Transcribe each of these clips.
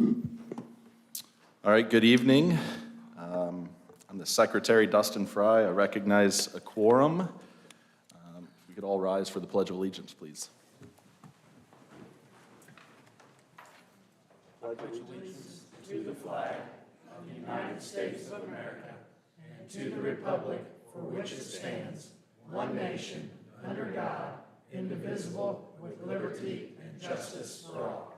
All right, good evening. I'm the Secretary, Dustin Fry. I recognize a quorum. If we could all rise for the Pledge of Allegiance, please. Pledge allegiance to the flag of the United States of America and to the republic for which it stands, one nation, under God, indivisible, with liberty and justice for all.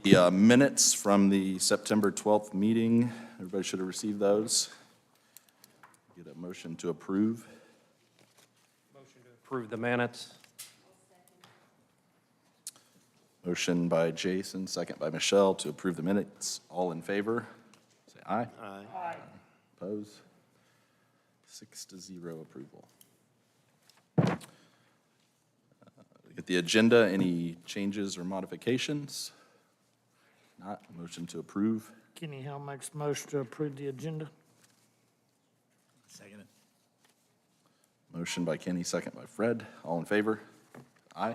The minutes from the September 12th meeting, everybody should have received those. Get a motion to approve. Motion to approve the minutes. Motion by Jason, second by Michelle to approve the minutes. All in favor, say aye. Aye. Oppose? 6-0 approval. Get the agenda, any changes or modifications? Not, motion to approve. Kenny Hill makes motion to approve the agenda. Second it. Motion by Kenny, second by Fred. All in favor? Aye.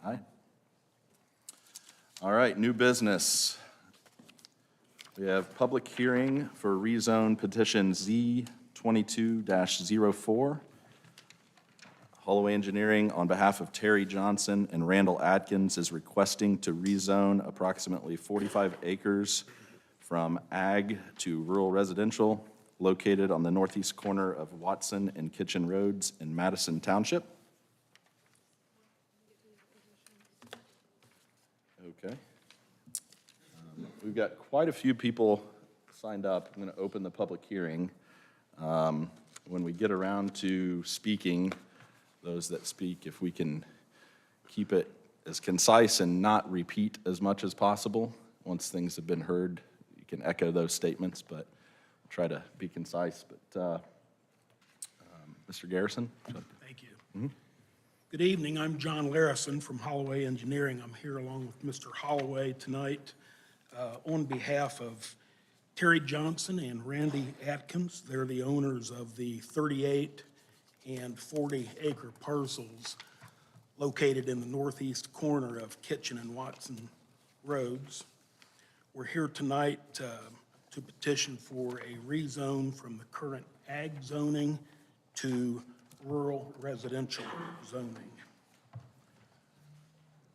Aye. All right, new business. We have public hearing for rezone petition Z22-04. Holloway Engineering, on behalf of Terry Johnson and Randall Adkins, is requesting to rezone approximately 45 acres from ag to rural residential located on the northeast corner of Watson and Kitchen Roads in Madison Township. Okay. We've got quite a few people signed up. I'm going to open the public hearing. When we get around to speaking, those that speak, if we can keep it as concise and not repeat as much as possible. Once things have been heard, you can echo those statements, but try to be concise. But Mr. Garrison? Thank you. Good evening. I'm John Larison from Holloway Engineering. I'm here along with Mr. Holloway tonight on behalf of Terry Johnson and Randy Atkins. They're the owners of the 38 and 40-acre parcels located in the northeast corner of Kitchen and Watson Roads. We're here tonight to petition for a rezone from the current ag zoning to rural residential zoning.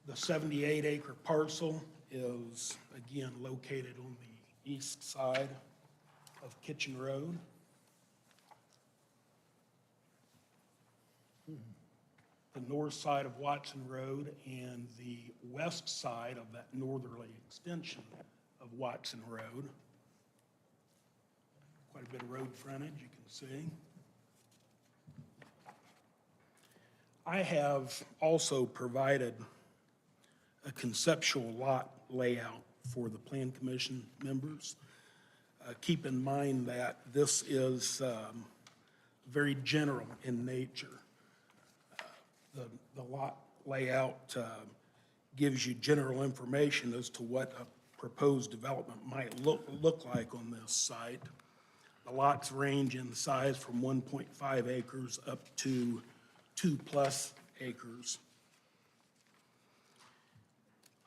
The 78-acre parcel is, again, located on the east side of Kitchen Road. The north side of Watson Road and the west side of that northerly extension of Watson Road. Quite a bit of road frontage, you can see. I have also provided a conceptual lot layout for the Plan Commission members. Keep in mind that this is very general in nature. The lot layout gives you general information as to what a proposed development might look like on this site. The lots range in size from 1.5 acres up to 2+ acres.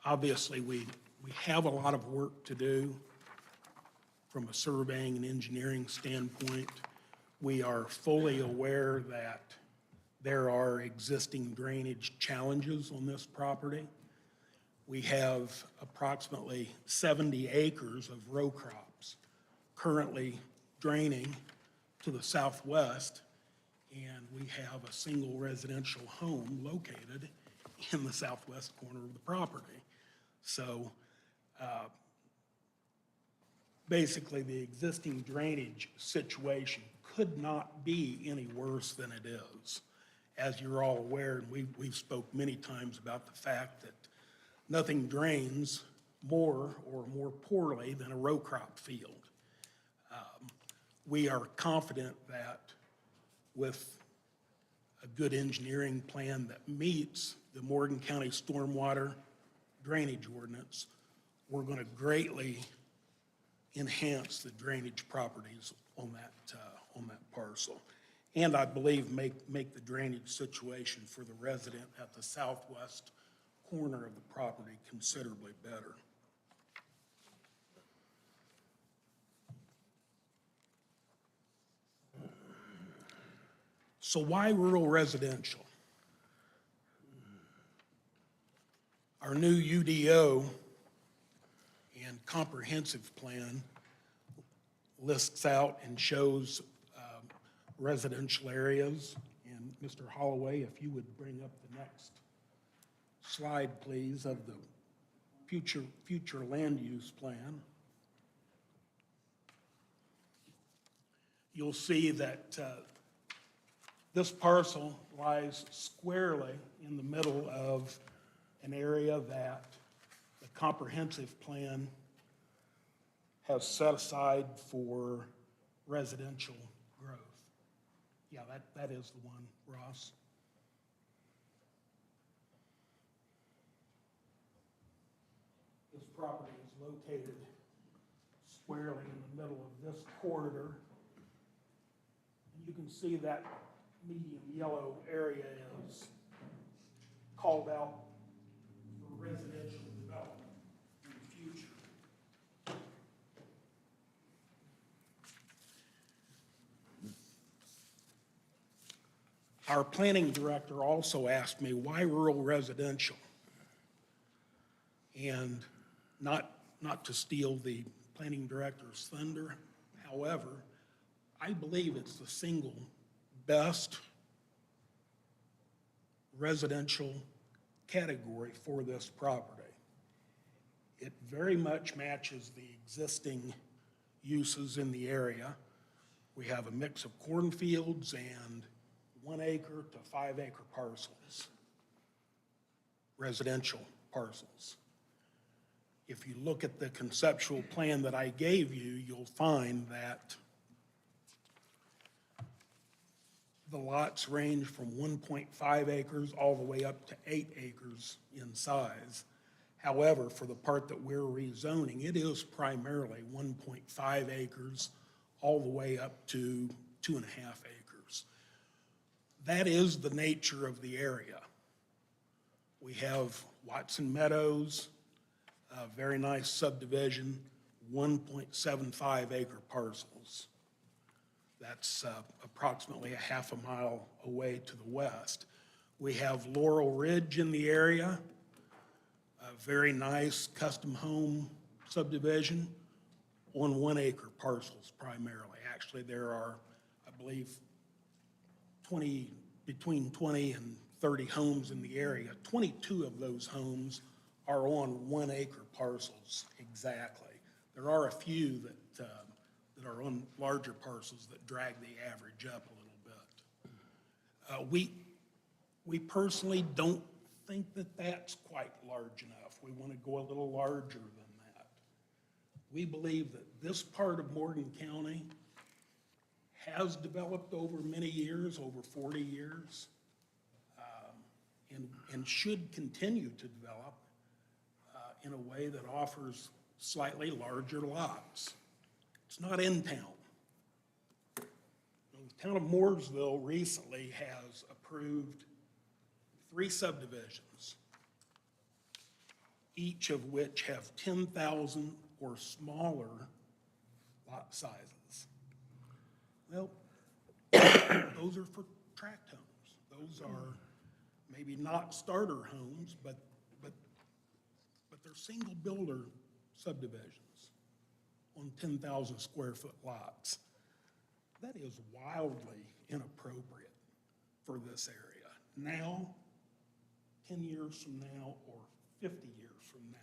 Obviously, we have a lot of work to do from a surveying and engineering standpoint. We are fully aware that there are existing drainage challenges on this property. We have approximately 70 acres of row crops currently draining to the southwest, and we have a single residential home located in the southwest corner of the property. So basically, the existing drainage situation could not be any worse than it is. As you're all aware, and we've spoke many times about the fact that nothing drains more or more poorly than a row crop field. We are confident that with a good engineering plan that meets the Morgan County Stormwater Drainage Ordinance, we're going to greatly enhance the drainage properties on that parcel. And I believe make the drainage situation for the resident at the southwest corner of the property considerably better. So why rural residential? Our new UDO and comprehensive plan lists out and shows residential areas. And Mr. Holloway, if you would bring up the next slide, please, of the future land use plan. You'll see that this parcel lies squarely in the middle of an area that the comprehensive plan has set aside for residential growth. Yeah, that is the one, Ross. This property is located squarely in the middle of this corridor. And you can see that medium yellow area is called out for residential development in the future. Our planning director also asked me, why rural residential? And not to steal the planning director's thunder, however, I believe it's the single best residential category for this property. It very much matches the existing uses in the area. We have a mix of cornfields and 1 acre to 5 acre parcels, residential parcels. If you look at the conceptual plan that I gave you, you'll find that the lots range from 1.5 acres all the way up to 8 acres in size. However, for the part that we're rezoning, it is primarily 1.5 acres all the way up to 2.5 acres. That is the nature of the area. We have Watson Meadows, a very nice subdivision, 1.75 acre parcels. That's approximately a half a mile away to the west. We have Laurel Ridge in the area, a very nice custom home subdivision on 1 acre parcels primarily. Actually, there are, I believe, between 20 and 30 homes in the area. 22 of those homes are on 1 acre parcels exactly. There are a few that are on larger parcels that drag the average up a little bit. We personally don't think that that's quite large enough. We want to go a little larger than that. We believe that this part of Morgan County has developed over many years, over 40 years, and should continue to develop in a way that offers slightly larger lots. It's not in town. The town of Mooresville recently has approved 3 subdivisions, each of which have 10,000 or smaller lot sizes. Well, those are for tract homes. Those are maybe not starter homes, but they're single builder subdivisions on 10,000 square foot lots. That is wildly inappropriate for this area. Now, 10 years from now, or 50 years from now.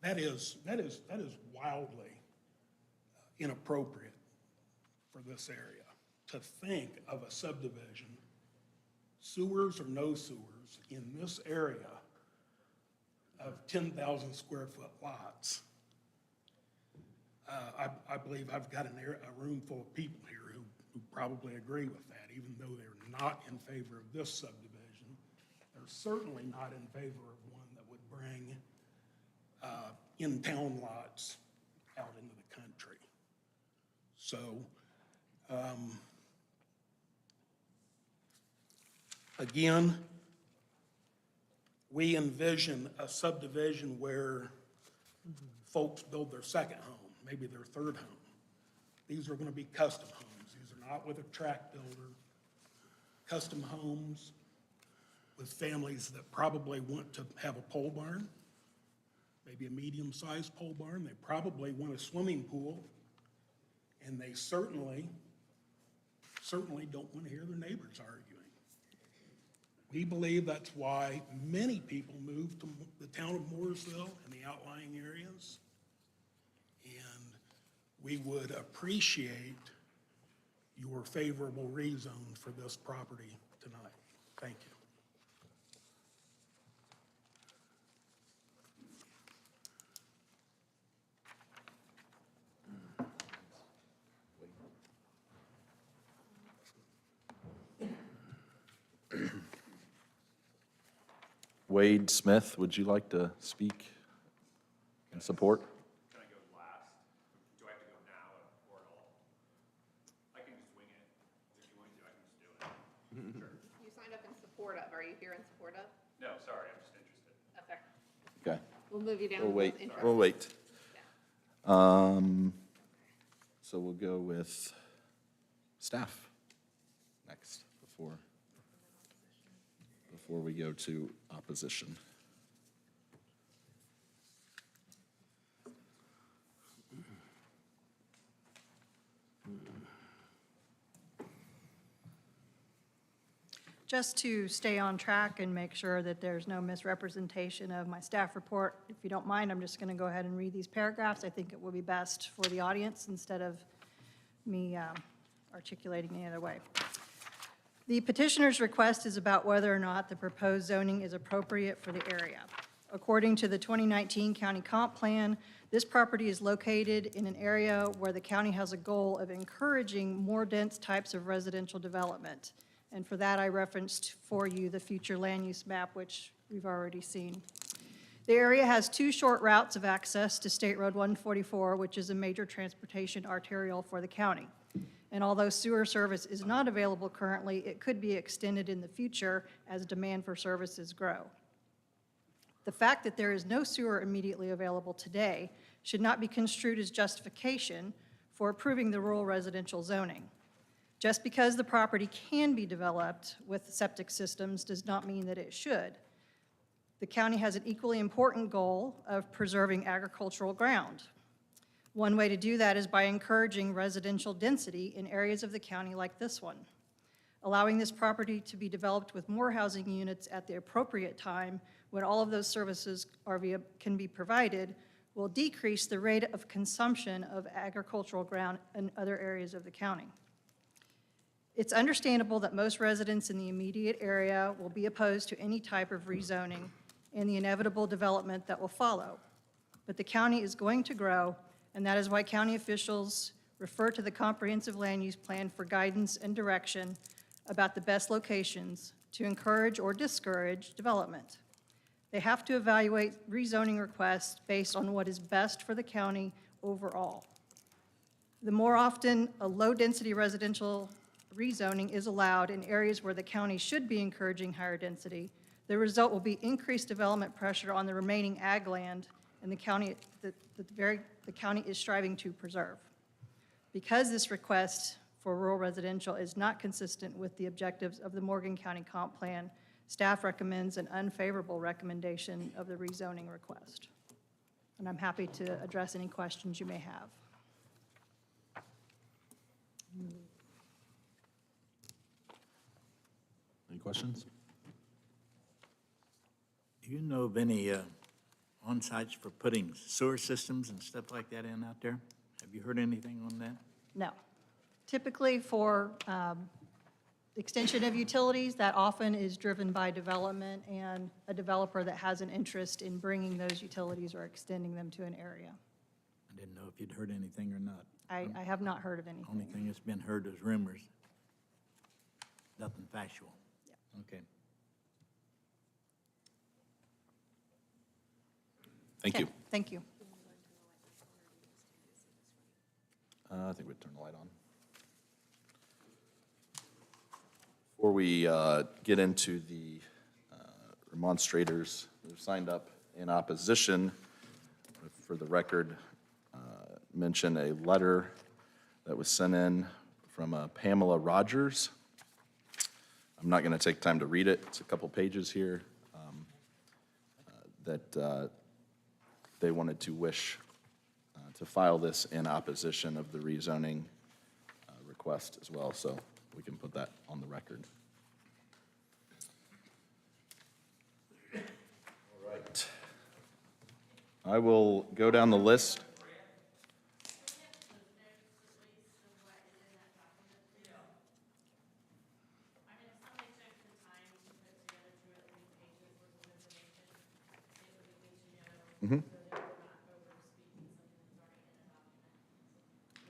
That is wildly inappropriate for this area. To think of a subdivision, sewers or no sewers, in this area of 10,000 square foot lots. I believe I've got a room full of people here who probably agree with that, even though they're not in favor of this subdivision. They're certainly not in favor of one that would bring in-town lots out into the country. So, again, we envision a subdivision where folks build their second home, maybe their third home. These are going to be custom homes. These are not with a tract builder. Custom homes with families that probably want to have a pole barn, maybe a medium-sized pole barn. They probably want a swimming pool, and they certainly don't want to hear their neighbors arguing. We believe that's why many people move to the town of Mooresville and the outlying areas. And we would appreciate your favorable rezone for this property tonight. Thank you. Wade Smith, would you like to speak in support? Can I go last? Do I have to go now or at all? I can just wing it. If you want to, I can just do it. Sure. You signed up in support of, are you here in support of? No, sorry, I'm just interested. Okay, Okay, we'll move you down. we'll to wait, interest. we'll wait. Yeah. So we'll go with staff next before we go to opposition. Just to stay on track and make sure that there's no misrepresentation of my staff report, if you don't mind, I'm just going to go ahead and read these paragraphs. I think it will be best for the audience instead of me articulating any other way. The petitioner's request is about whether or not the proposed zoning is appropriate for the area. According to the 2019 County Comp Plan, this property is located in an area where the county has a goal of encouraging more dense types of residential development. And for that, I referenced for you the future land use map, which we've already seen. The area has two short routes of access to State Road 144, which is a major transportation arterial for the county. And although sewer service is not available currently, it could be extended in the future as demand for services grow. The fact that there is no sewer immediately available today should not be construed as justification for approving the rural residential zoning. Just because the property can be developed with septic systems does not mean that it should. The county has an equally important goal of preserving agricultural ground. One way to do that is by encouraging residential density in areas of the county like this one. Allowing this property to be developed with more housing units at the appropriate time when all of those services can be provided will decrease the rate of consumption of agricultural ground in other areas of the county. It's understandable that most residents in the immediate area will be opposed to any type of rezoning and the inevitable development that will follow. But the county is going to grow, and that is why county officials refer to the comprehensive land use plan for guidance and direction about the best locations to encourage or discourage development. They have to evaluate rezoning requests based on what is best for the county overall. The more often a low-density residential rezoning is allowed in areas where the county should be encouraging higher density, the result will be increased development pressure on the remaining ag land and the county is striving to preserve. Because this request for rural residential is not consistent with the objectives of the Morgan County Comp Plan, staff recommends an unfavorable recommendation of the rezoning request. And I'm happy to address any questions you may have. Any questions? Do you know of any on-sites for putting sewer systems and stuff like that in out there? Have you heard anything on that? No. Typically for extension of utilities, that often is driven by development and a developer that has an interest in bringing those utilities or extending them to an area. I didn't know if you'd heard anything or not. I have not heard of anything. Only thing that's been heard is rumors. Nothing factual. Yeah. Okay. Thank you. Thank you. I think we'd turn the light on. Before we get into the remonstrators that have signed up in opposition, for the record, mention a letter that was sent in from Pamela Rogers. I'm not going to take time to read it. It's a couple pages here that they wanted to wish to file this in opposition of the rezoning request as well, so we can put that on the record. All right. I will go down the list.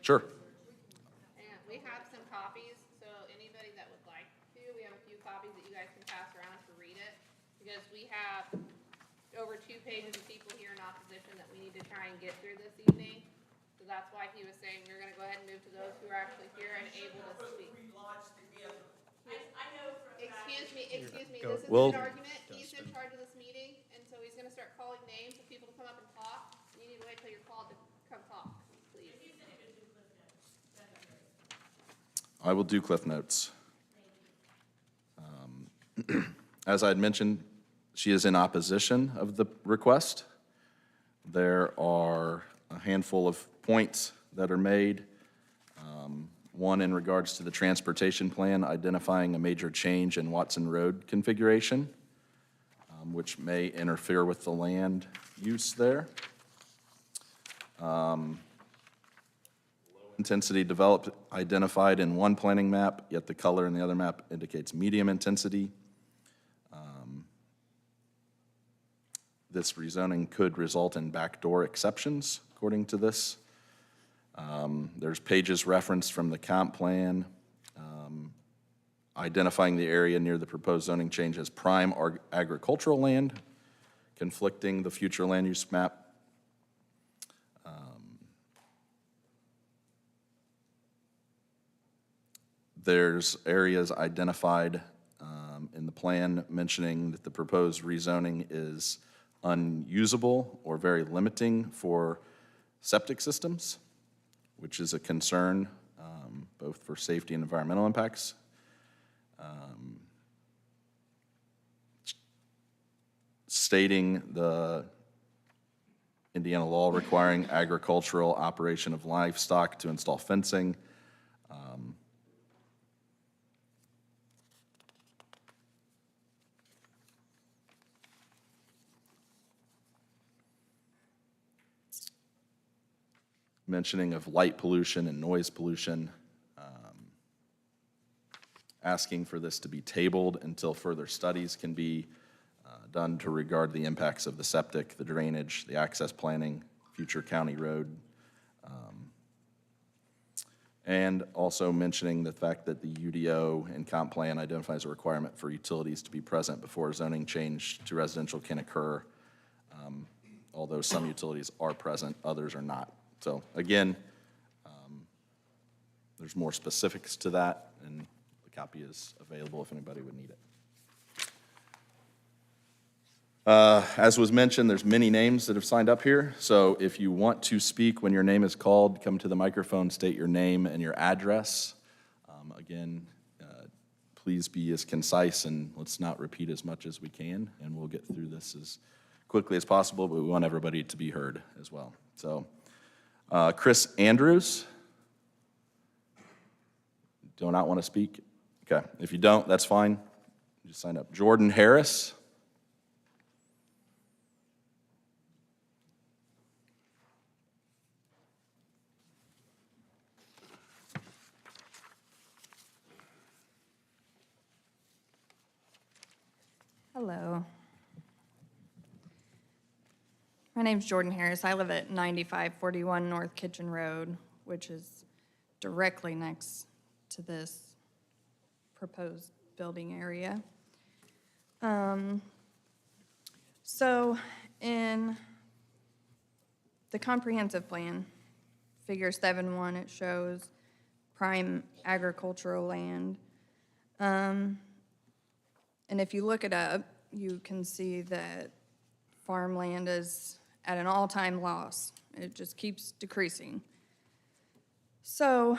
Sure. And we have some copies, so anybody that would like to, we have a few copies that you guys can pass around to read it. Because we have over 2 pages of people here in opposition that we need to try and get through this evening. So that's why he was saying we're gonna go ahead and move to those who are actually here and able to speak. Excuse me, this is Well- an argument. He's in charge of this meeting, and so he's gonna start calling names for people to come up and talk. You need to wait till you're called to come talk, please. I will do Cliff Notes. As I had mentioned, she is in opposition of the request. There are a handful of points that are made. One in regards to the transportation plan, identifying a major change in Watson Road configuration, which may interfere with the land use there. Intensity developed, identified in one planning map, yet the color in the other map indicates medium intensity. This rezoning could result in backdoor exceptions, according to this. There's pages referenced from the comp plan, identifying the area near the proposed zoning change as prime agricultural land, conflicting the future land use map. There's areas identified in the plan mentioning that the proposed rezoning is unusable or very limiting for septic systems, which is a concern both for safety and environmental impacts. Stating the Indiana law requiring agricultural operation of livestock to install fencing. Mentioning of light pollution and noise pollution, asking for this to be tabled until further studies can be done to regard the impacts of the septic, the drainage, the access planning, future county road, and also mentioning the fact that the UDO and comp plan identifies a requirement for utilities to be present before a zoning change to residential can occur, although some utilities are present, others are not. So again, there's more specifics to that, and the copy is available if anybody would need it. As was mentioned, there's many names that have signed up here, so if you want to speak when your name is called, come to the microphone, state your name and your address. Again, please be as concise and let's not repeat as much as we can, and we'll get through this as quickly as possible, but we want everybody to be heard as well. So, Chris Andrews, do not want to speak? Okay, if you don't, that's fine. Just sign up. Jordan Harris. Hello. My name's Jordan Harris. I live at 9541 North Kitchen Road, which is directly next to this proposed building area. So in the comprehensive plan, figure 7.1, it shows prime agricultural land. And if you look it up, you can see that farmland is at an all-time loss. It just keeps decreasing. So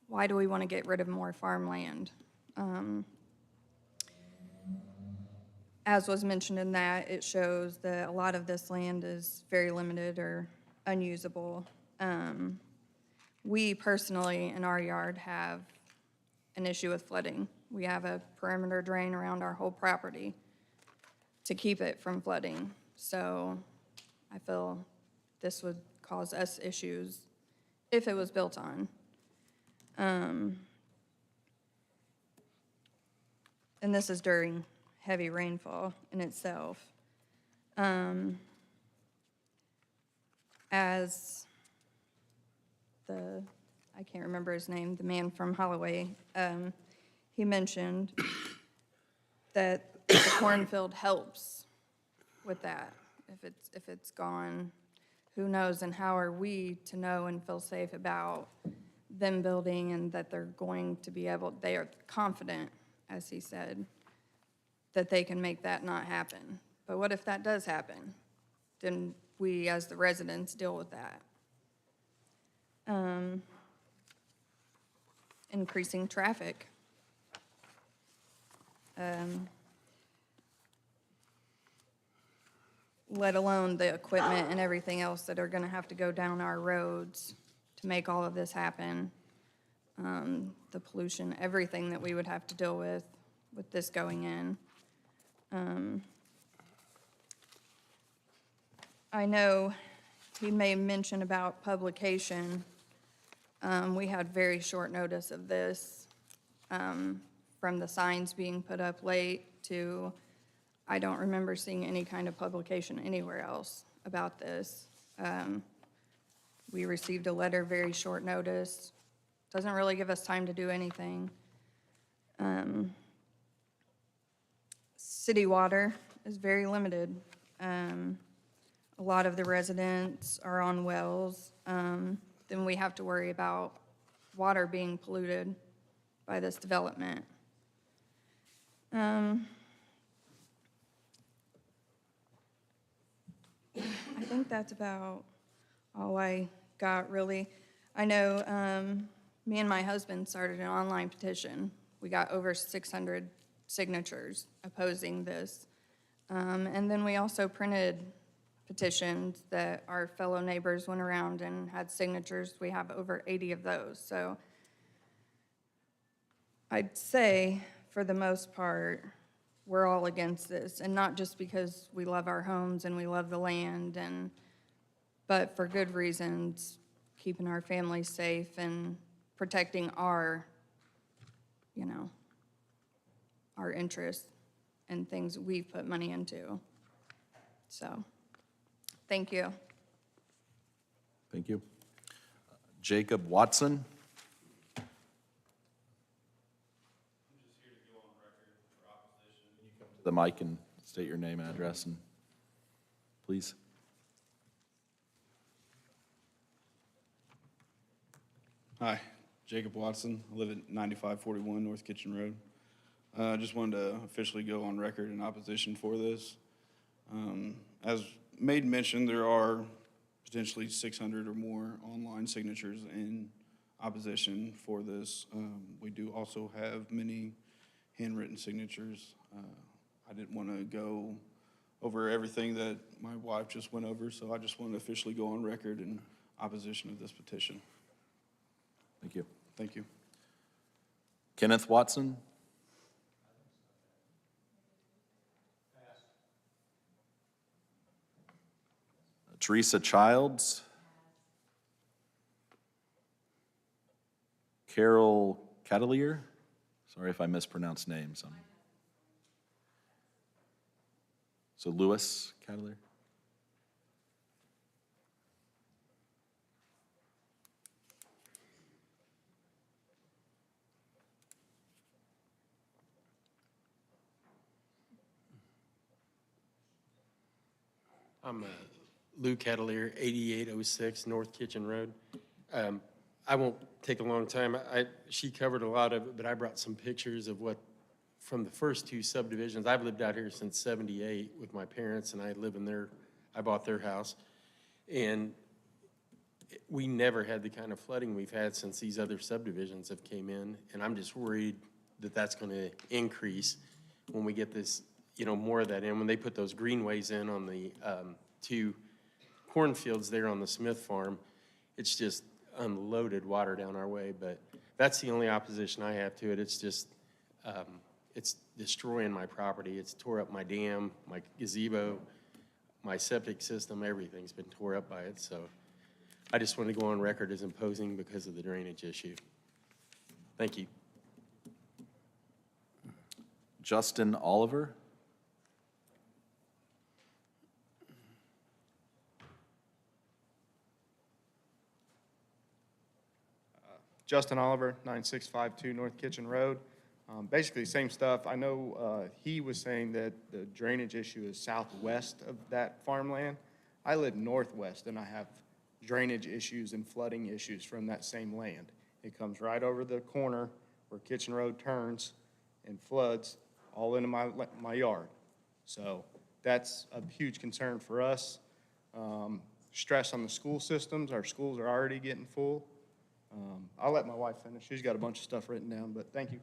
why do we want to get rid of more farmland? As was mentioned in that, it shows that a lot of this land is very limited or unusable. We personally, in our yard, have an issue with flooding. We have a perimeter drain around our whole property to keep it from flooding. So I feel this would cause us issues if it was built on. And this is during heavy rainfall in itself. As I can't remember his name, the man from Holloway, he mentioned that the cornfield helps with that. If it's gone, who knows, and how are we to know and feel safe about them building and that they're going to be able, they are confident, as he said, that they can make that not happen. But what if that does happen? Then we, as the residents, deal with that. Increasing traffic. Let alone the equipment and everything else that are gonna have to go down our roads to make all of this happen. The pollution, everything that we would have to deal with this going in. I know he may mention about publication. We had very short notice of this, from the signs being put up late to, I don't remember seeing any kind of publication anywhere else about this. We received a letter, very short notice. Doesn't really give us time to do anything. City water is very limited. A lot of the residents are on wells. Then we have to worry about water being polluted by this development. I think that's about all I got, really. I know me and my husband started an online petition. We got over 600 signatures opposing this. And then we also printed petitions that our fellow neighbors went around and had signatures. We have over 80 of those. So I'd say, for the most part, we're all against this, and not just because we love our homes and we love the land, but for good reasons, keeping our families safe and protecting our interests and things we've put money into. So, thank you. Thank you. Jacob Watson. The mic and state your name and address, and please. Hi, Jacob Watson. I live at 9541 North Kitchen Road. I just wanted to officially go on record in opposition for this. As made mention, there are potentially 600 or more online signatures in opposition for this. We do also have many handwritten signatures. I didn't want to go over everything that my wife just went over, so I just want to officially go on record in opposition of this petition. Thank you. Thank you. Kenneth Watson. Teresa Childs. Carol Catalier. Sorry if I mispronounced names. So Lewis Catalier. I'm Lou Catalier, 8806 North Kitchen Road. I won't take a long time. She covered a lot of it, but I brought some pictures of what, from the first two subdivisions. I've lived out here since 78 with my parents, and I bought their house. And we never had the kind of flooding we've had since these other subdivisions have came in. And I'm just worried that that's going to increase when we get this, more of that in. When they put those greenways in on the two cornfields there on the Smith farm, it's just unloaded water down our way. But that's the only opposition I have to it. It's just, it's destroying my property. It's tore up my dam, my gazebo, my septic system, everything's been tore up by it. So I just want to go on record as opposing because of the drainage issue. Thank you. Justin Oliver. Justin Oliver, 9652 North Kitchen Road. Basically, same stuff. I know he was saying that the drainage issue is southwest of that farmland. I live northwest, and I have drainage issues and flooding issues from that same land. It comes right over the corner where Kitchen Road turns and floods all into my yard. So that's a huge concern for us. Stress on the school systems. Our schools are already getting full. I'll let my wife finish. She's got a bunch of stuff written down, but thank you.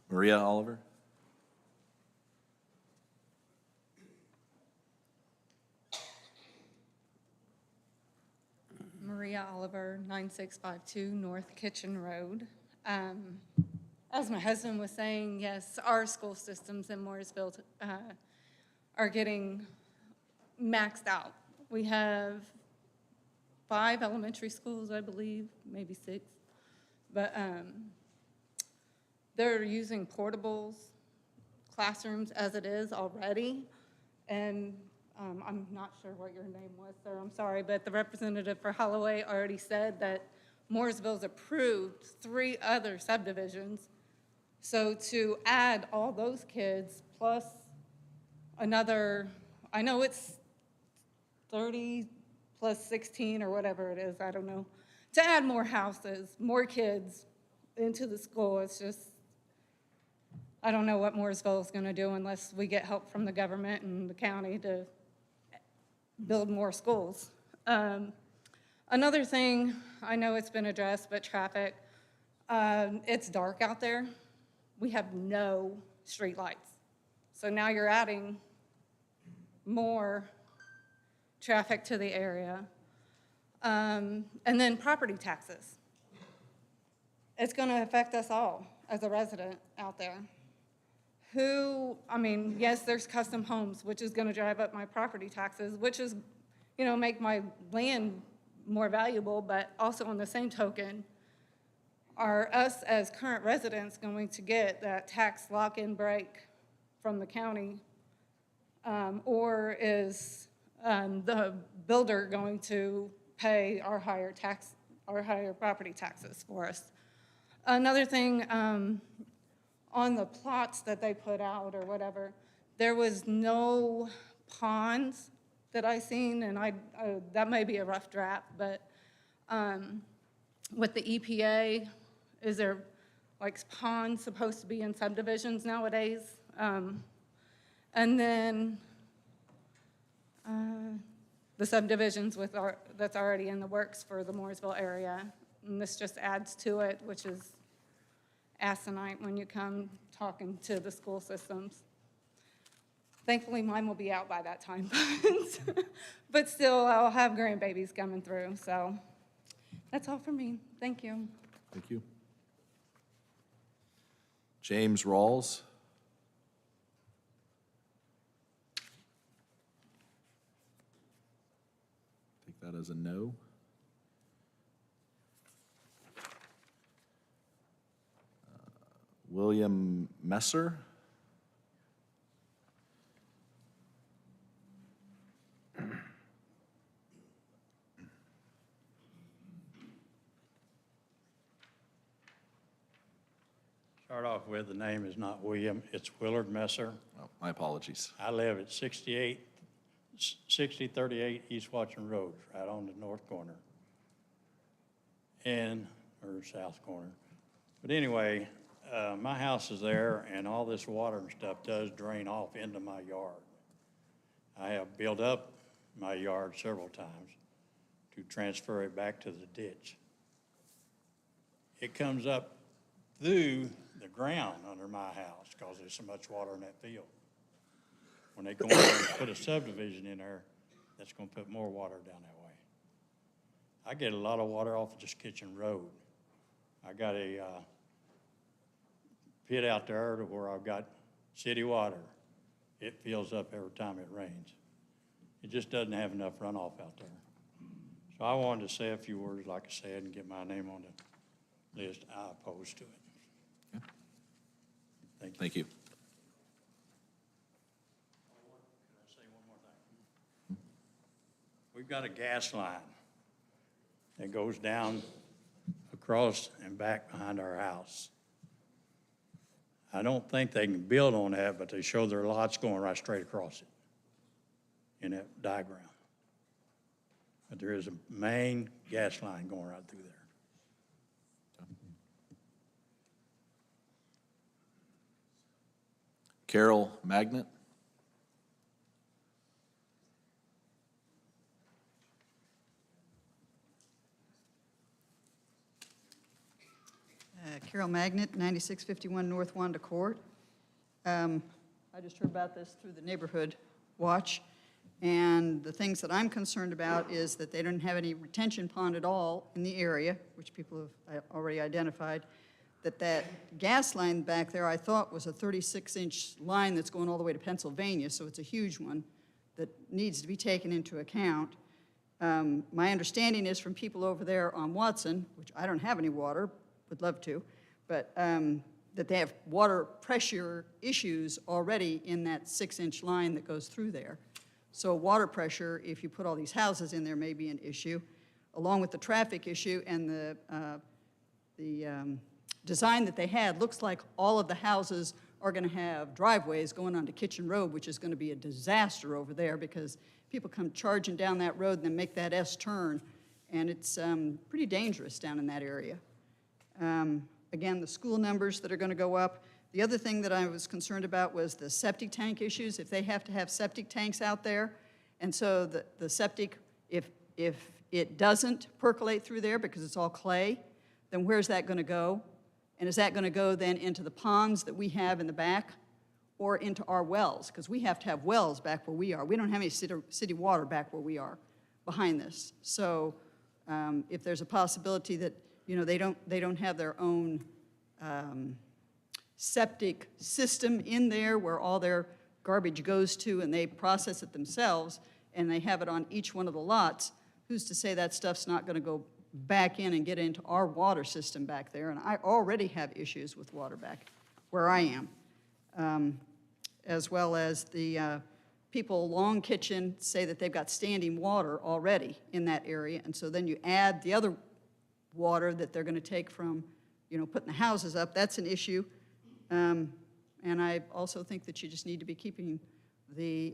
Maria Oliver. Maria Oliver, 9652 North Kitchen Road. As my husband was saying, yes, our school systems in Mooresville are getting maxed out. We have 5 elementary schools, I believe, maybe 6. But they're using portables, classrooms as it is already. And I'm not sure what your name was, sir, I'm sorry, but the representative for Holloway already said that Mooresville's approved 3 other subdivisions. So to add all those kids plus another, I know it's 30 plus 16 or whatever it is, I don't know, to add more houses, more kids into the school, it's just, I don't know what Mooresville is going to do unless we get help from the government and the county to build more schools. Another thing, I know it's been addressed, but traffic. It's dark out there. We have no street lights. So now you're adding more traffic to the area. And then property taxes. It's going to affect us all as a resident out there. Yes, there's custom homes, which is going to drive up my property taxes, which is, make my land more valuable, but also on the same token, are us as current residents going to get that tax lock-in break from the county? Or is the builder going to pay our higher property taxes for us? Another thing, on the plots that they put out or whatever, there was no ponds that I seen, and that may be a rough draft, but with the EPA, is there ponds supposed to be in subdivisions nowadays? And then the subdivisions that's already in the works for the Mooresville area, and this just adds to it, which is asinine when you come talking to the school systems. Thankfully, mine will be out by that time, but still, I'll have grandbabies coming through, so that's all for me. Thank you. Thank you. James Rawls. Take that as a no. William Messer. Start off with, the name is not William, it's Willard Messer. Oh, my apologies. I live at 68 6038 East Watson Road, right on the north corner. Or south corner. But anyway, my house is there, and all this water and stuff does drain off into my yard. I have built up my yard several times to transfer it back to the ditch. It comes up through the ground under my house because there's so much water in that field. When they go in there and put a subdivision in there, that's gonna put more water down that way. I get a lot of water off of just Kitchen Road. I got a pit out there where I've got city water. It fills up every time it rains. It just doesn't have enough runoff out there. So I wanted to say a few words, like I said, and get my name on the list. I oppose to it. Thank you. Thank you. We've got a gas line that goes down across and back behind our house. I don't think they can build on that, but they show their lots going right straight across it in that diagram. But there is a main gas line going right through there. Carol Magnet? Carol Magnet, 9651 North Wanda Court. I just heard about this through the Neighborhood Watch, and the things that I'm concerned about is that they don't have any retention pond at all in the area, which people have already identified, that gas line back there I thought was a 36-inch line that's going all the way to Pennsylvania, so it's a huge one that needs to be taken into account. My understanding is from people over there on Watson, which I don't have any water, would love to, but that they have water pressure issues already in that 6-inch line that goes through there. So water pressure, if you put all these houses in there, may be an issue, along with the traffic issue and the design that they had. Looks like all of the houses are going to have driveways going onto Kitchen Road, which is going to be a disaster over there because people come charging down that road and then make that S turn, and it's pretty dangerous down in that area. Again, the school numbers that are going to go up. The other thing that I was concerned about was the septic tank issues. If they have to have septic tanks out there, and so the septic, if it doesn't percolate through there because it's all clay, then where's that going to go? And is that going to go then into the ponds that we have in the back or into our wells? Because we have to have wells back where we are. We don't have any city water back where we are behind this. So if there's a possibility that they don't have their own septic system in there where all their garbage goes to and they process it themselves and they have it on each one of the lots, who's to say that stuff's not going to go back in and get into our water system back there? And I already have issues with water back where I am, as well as the people along Kitchen say that they've got standing water already in that area, and so then you add the other water that they're going to take from, putting the houses up. That's an issue. And I also think that you just need to be keeping the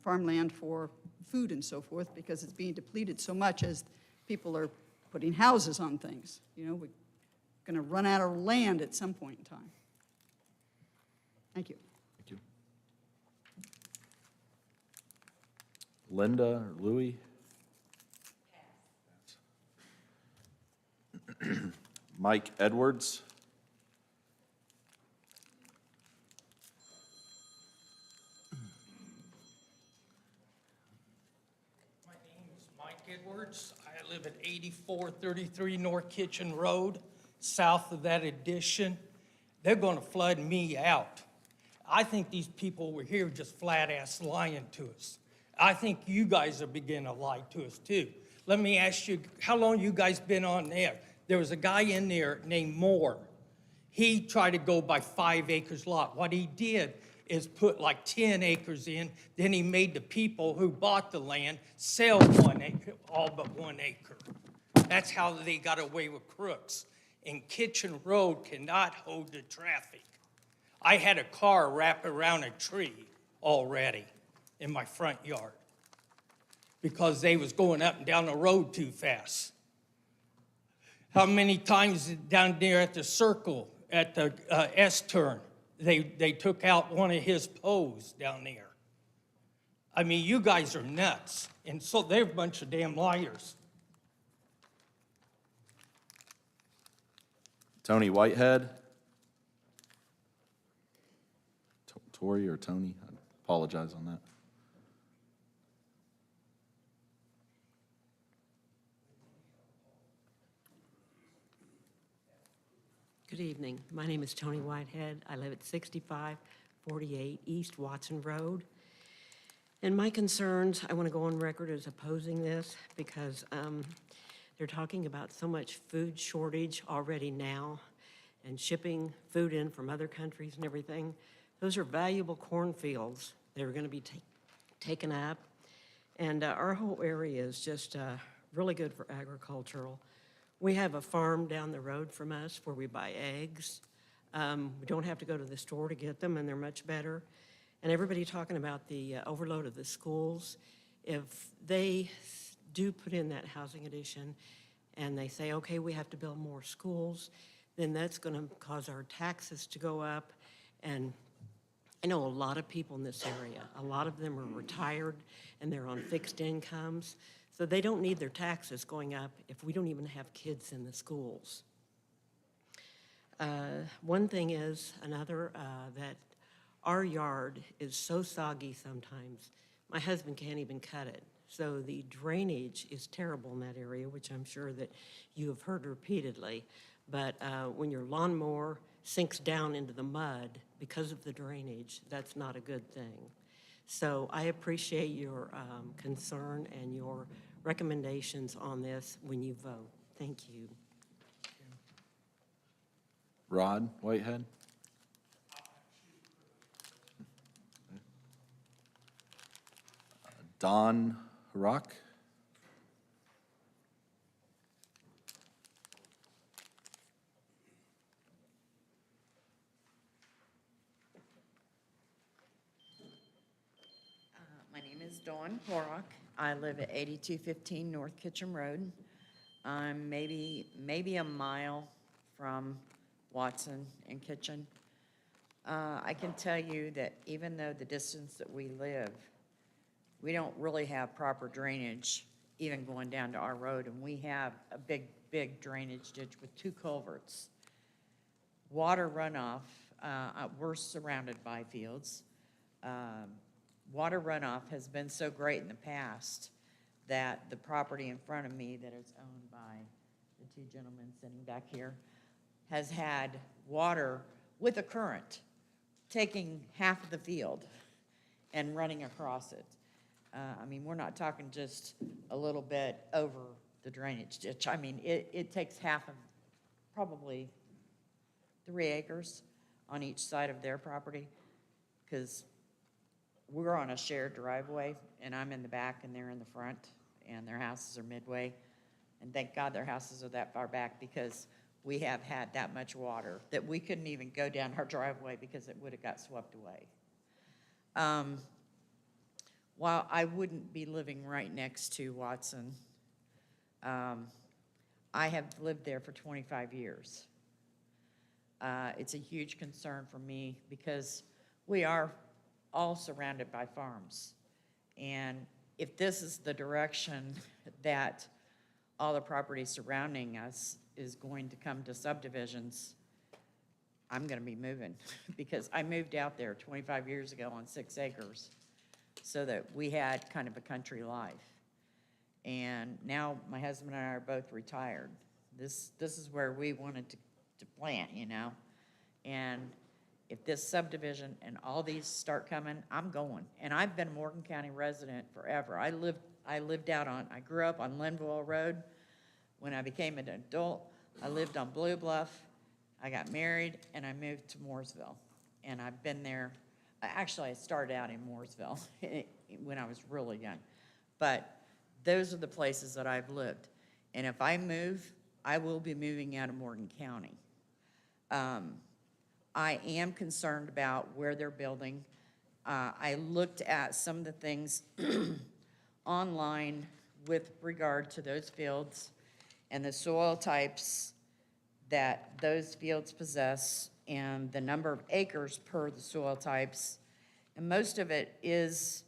farmland for food and so forth because it's being depleted so much as people are putting houses on things. We're going to run out of land at some point in time. Thank you. Thank you. Linda or Louie? Mike Edwards? My name is Mike Edwards. I live at 8433 North Kitchen Road, south of that addition. They're going to flood me out. I think these people over here are just flat-ass lying to us. I think you guys are beginning to lie to us, too. Let me ask you, how long you guys been on there? There was a guy in there named Moore. He tried to go by 5 acres lot. What he did is put like 10 acres in, then he made the people who bought the land sell 1 acre, all but 1 acre. That's how they got away with crooks. And Kitchen Road cannot hold the traffic. I had a car wrap around a tree already in my front yard. because they was going up and down the road too fast. How many times down there at the circle, at the S-turn, they took out one of his poles down there? I mean, you guys are nuts, and so they're a bunch of damn liars. Tony Whitehead? Tori or Tony? I apologize on that. Good evening. My name is Tony Whitehead. I live at 6548 East Watson Road. And my concerns, I want to go on record as opposing this because they're talking about so much food shortage already now and shipping food in from other countries and everything. Those are valuable cornfields that are going to be taken up. And our whole area is just really good for agricultural. We have a farm down the road from us where we buy eggs. We don't have to go to the store to get them, and they're much better. And everybody talking about the overload of the schools. If they do put in that housing addition and they say, okay, we have to build more schools, then that's going to cause our taxes to go up. And I know a lot of people in this area. A lot of them are retired and they're on fixed incomes. So they don't need their taxes going up if we don't even have kids in the schools. One thing is that our yard is so soggy sometimes, my husband can't even cut it. So the drainage is terrible in that area, which I'm sure that you have heard repeatedly. But when your lawnmower sinks down into the mud because of the drainage, that's not a good thing. So I appreciate your concern and your recommendations on this when you vote. Thank you. Rod Whitehead? Don Hurak? My name is Dawn Horak. I live at 8215 North Kitchen Road. I'm maybe a mile from Watson and Kitchen. I can tell you that even though the distance that we live, we don't really have proper drainage even going down to our road, and we have a big drainage ditch with 2 culverts. Water runoff, we're surrounded by fields. Water runoff has been so great in the past that the property in front of me that is owned by the 2 gentlemen sitting back here has had water with a current taking half of the field and running across it. I mean, we're not talking just a little bit over the drainage ditch. I mean, it takes half of probably 3 acres on each side of their property because we're on a shared driveway and I'm in the back and they're in the front and their houses are midway. And thank God their houses are that far back because we have had that much water that we couldn't even go down our driveway because it would have got swept away. While I wouldn't be living right next to Watson, I have lived there for 25 years. It's a huge concern for me because we are all surrounded by farms. And if this is the direction that all the property surrounding us is going to come to subdivisions, I'm gonna be moving because I moved out there 25 years ago on 6 acres so that we had kind of a country life. And now my husband and I are both retired. This is where we wanted to plant, you know? And if this subdivision and all these start coming, I'm going. And I've been a Morgan County resident forever. I grew up on Linville Road. When I became an adult, I lived on Blue Bluff. I got married and I moved to Mooresville. And I've been there. Actually, I started out in Mooresville when I was really young. But those are the places that I've lived. And if I move, I will be moving out of Morgan County. I am concerned about where they're building. I looked at some of the things online with regard to those fields and the soil types that those fields possess and the number of acres per the soil types. And most of it is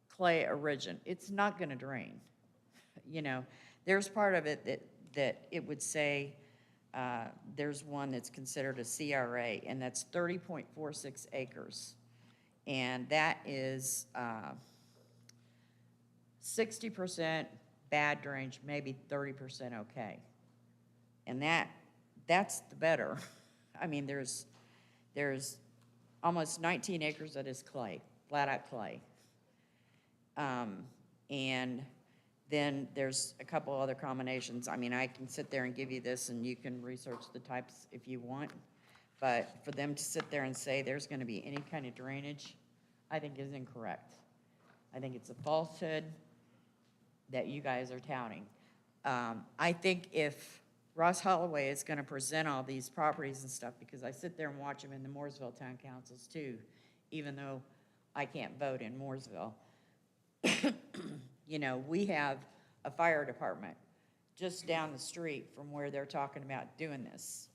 clay origin. It's not going to drain. You know, there's part of it that it would say, there's one that's considered a CRA, and that's 30.46 acres. And that is 60% bad drainage, maybe 30% okay. And that's the better. I mean, there's almost 19 acres that is clay, flat out clay. And then there's a couple other combinations. I mean, I can sit there and give you this and you can research the types if you want. But for them to sit there and say there's gonna be any kind of drainage, I think is incorrect. I think it's a falsehood that you guys are touting. I think if Ross Holloway is gonna present all these properties and stuff, because I sit there and watch them in the Mooresville Town Councils too, even though I can't vote in Mooresville. You know, we have a fire department just down the street from where they're talking about doing this.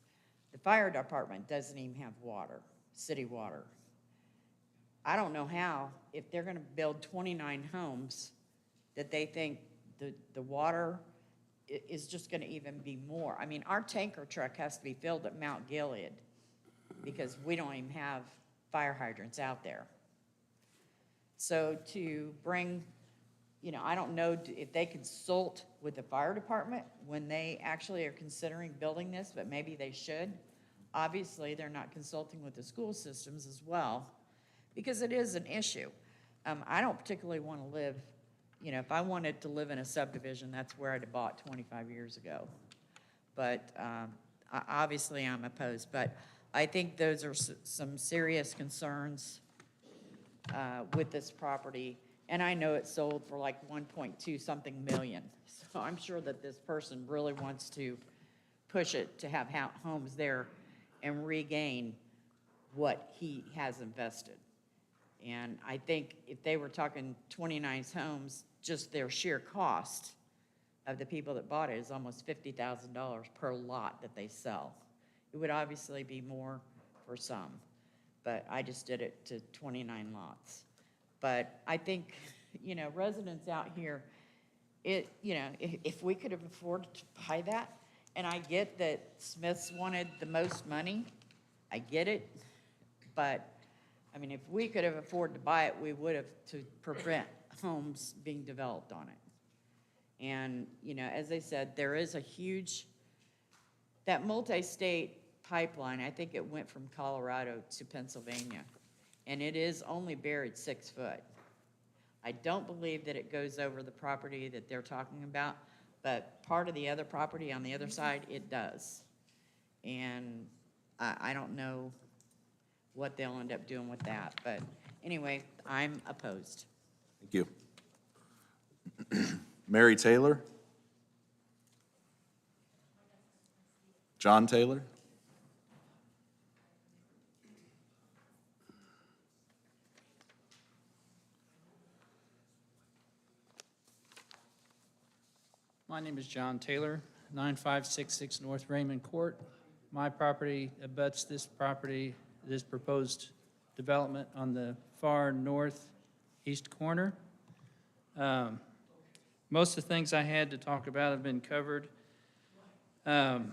The fire department doesn't even have water, city water. I don't know how, if they're gonna build 29 homes, that they think the water is just gonna even be more. I mean, our tanker truck has to be filled at Mount Gilead because we don't even have fire hydrants out there. So to bring, you know, I don't know if they consult with the fire department when they actually are considering building this, but maybe they should. Obviously, they're not consulting with the school systems as well, because it is an issue. I don't particularly want to live, you know, if I wanted to live in a subdivision, that's where I'd have bought 25 years ago. But obviously, I'm opposed. But I think those are some serious concerns with this property. And I know it sold for like 1.2 something million. So I'm sure that this person really wants to push it to have homes there and regain what he has invested. And I think if they were talking 29 homes, just their sheer cost of the people that bought it is almost $50,000 per lot that they sell. It would obviously be more for some, but I just did it to 29 lots. But I think, you know, residents out here, you know, if we could have afforded to buy that, and I get that Smiths wanted the most money, I get it, but, I mean, if we could have afforded to buy it, we would have to prevent homes being developed on it. And, you know, as I said, there is a huge, that multi-state pipeline, I think it went from Colorado to Pennsylvania, and it is only buried 6 foot. I don't believe that it goes over the property that they're talking about, but part of the other property on the other side, it does. And I don't know what they'll end up doing with that, but anyway, I'm opposed. Thank you. Mary Taylor? John Taylor? My name is John Taylor, 9566 North Raymond Court. My property abuts this property, this proposed development on the far northeast corner. Most of the things I had to talk about have been covered. I'll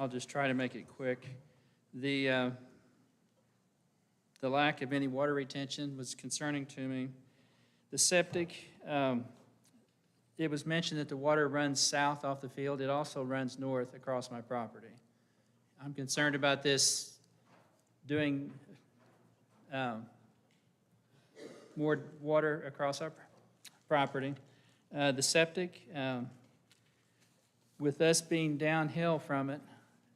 just try to make it quick. The lack of any water retention was concerning to me. The septic, it was mentioned that the water runs south off the field. It also runs north across my property. I'm concerned about this doing more water across our property. The septic, with us being downhill from it,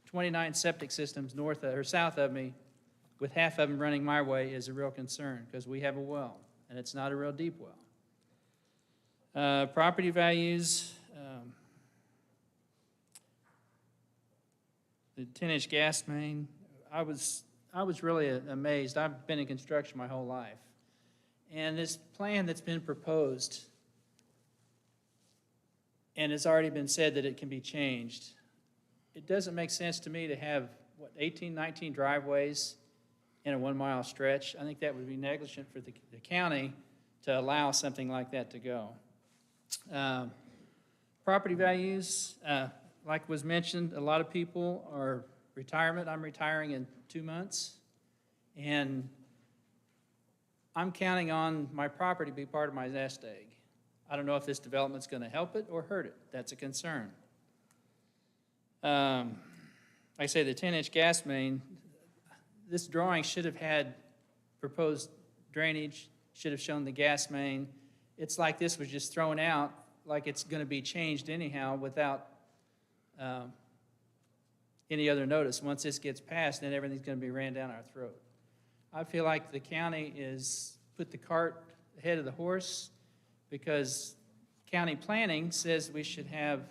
29 septic systems north or south of me, with half of them running my way, is a real concern because we have a well, and it's not a real deep well. Property values, the 10-inch gas main, I was really amazed. I've been in construction my whole life. And this plan that's been proposed and it's already been said that it can be changed. It doesn't make sense to me to have, 18, 19 driveways in a 1 mile stretch. I think that would be negligent for the county to allow something like that to go. Property values, like was mentioned, a lot of people are retirement. I'm retiring in 2 months, and I'm counting on my property to be part of my nest egg. I don't know if this development's going to help it or hurt it. That's a concern. Like I say, the 10-inch gas main, this drawing should have had proposed drainage, should have shown the gas main. It's like this was just thrown out, like it's going to be changed anyhow without any other notice. Once this gets passed, then everything's going to be ran down our throat. I feel like the county is put the cart ahead of the horse because county planning says we should have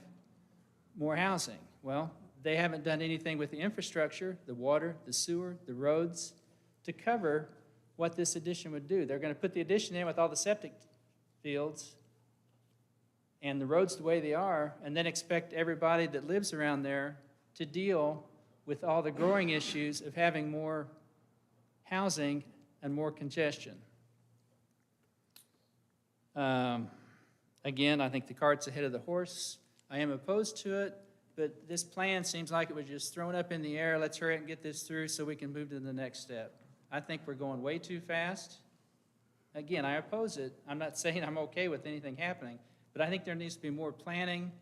more housing. Well, they haven't done anything with the infrastructure, the water, the sewer, the roads, to cover what this addition would do. They're going to put the addition in with all the septic fields and the roads the way they are, and then expect everybody that lives around there to deal with all the growing issues of having more housing and more congestion. Again, I think the cart's ahead of the horse. I am opposed to it, but this plan seems like it was just thrown up in the air. Let's hurry up and get this through so we can move to the next step. I think we're going way too fast. Again, I oppose it. I'm not saying I'm okay with anything happening, but I think there needs to be more planning,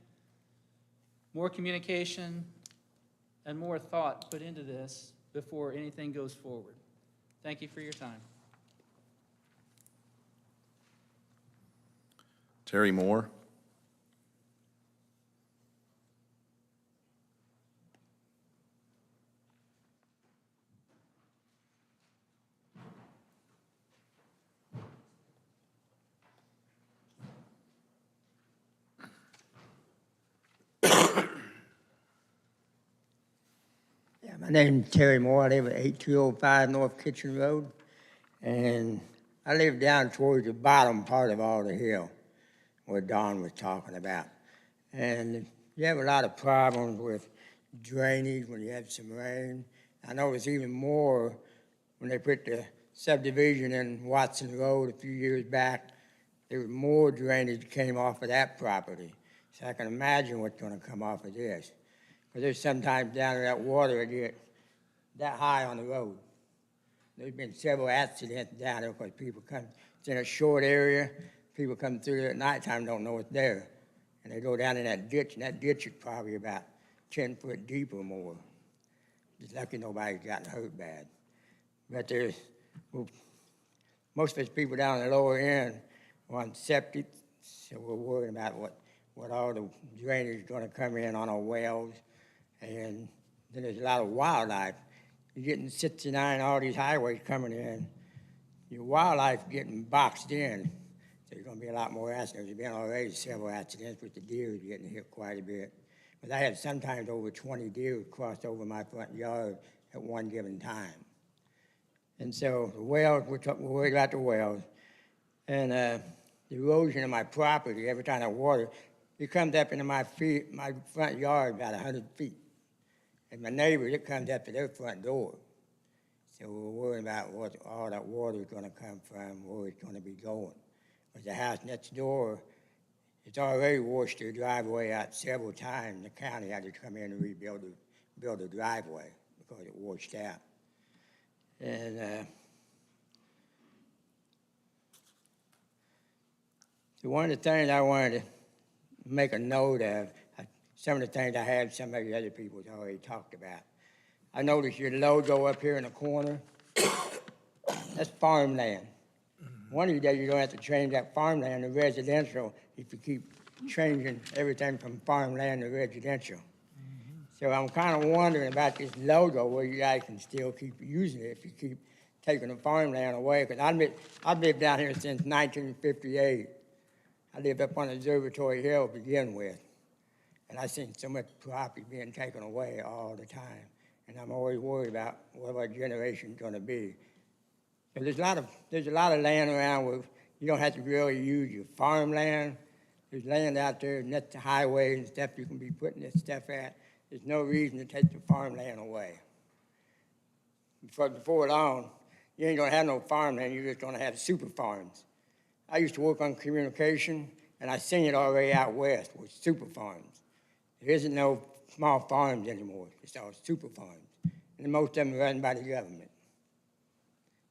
more communication, and more thought put into this before anything goes forward. Thank you for your time. Terry Moore. My name's Terry Moore. I live at 8205 North Kitchen Road, and I live down towards the bottom part of all the hill where Don was talking about. And you have a lot of problems with drainage when you have some rain. I know it's even more when they put the subdivision in Watson Road a few years back. There was more drainage came off of that property. So I can imagine what's going to come off of this. Because there's sometimes down in that water it gets that high on the road. There's been several accidents down there because people come, it's in a short area, people come through there at nighttime don't know it's there. And they go down in that ditch, and that ditch is probably about 10 foot deep or more. Just lucky nobody's gotten hurt bad. But there's, well, most of us people down in the lower end are on septic, so we're worried about what all the drainage is going to come in on our wells. And then there's a lot of wildlife. You're getting 69, all these highways coming in. Your wildlife getting boxed in. So there's going to be a lot more accidents. There's been already several accidents with the deer getting hit quite a bit. But I had sometimes over 20 deer crossed over my front yard at one given time. And so the wells, we're worried about the wells. And the erosion of my property, every time I water, it comes up into my front yard about 100 feet. And my neighbors, it comes up to their front door. So we're worried about what all that water is going to come from, where it's going to be going. But the house next door, it's already washed their driveway out several times. The county had to come in and build the driveway because it washed out. And so one of the things I wanted to make a note of, some of the things I had, some of the other people already talked about. I noticed your logo up here in the corner. That's farmland. One of these days you're going to have to change that farmland to residential if you keep changing everything from farmland to residential. So I'm kind of wondering about this logo, where you guys can still keep using it if you keep taking the farmland away. Because I've lived down here since 1958. I lived up on Observatory Hill to begin with. And I've seen so much property being taken away all the time. And I'm always worried about what our generation's going to be. So there's a lot of land around where you don't have to really use your farmland, There's land out there next to highways and stuff you can be putting this stuff at. There's no reason to take the farmland away. Before long, you ain't gonna have no farmland, you're just gonna have super farms. I used to work on communication, and I seen it already out west with super farms. There isn't no small farms anymore, it's all super farms. And most of them are run by the government.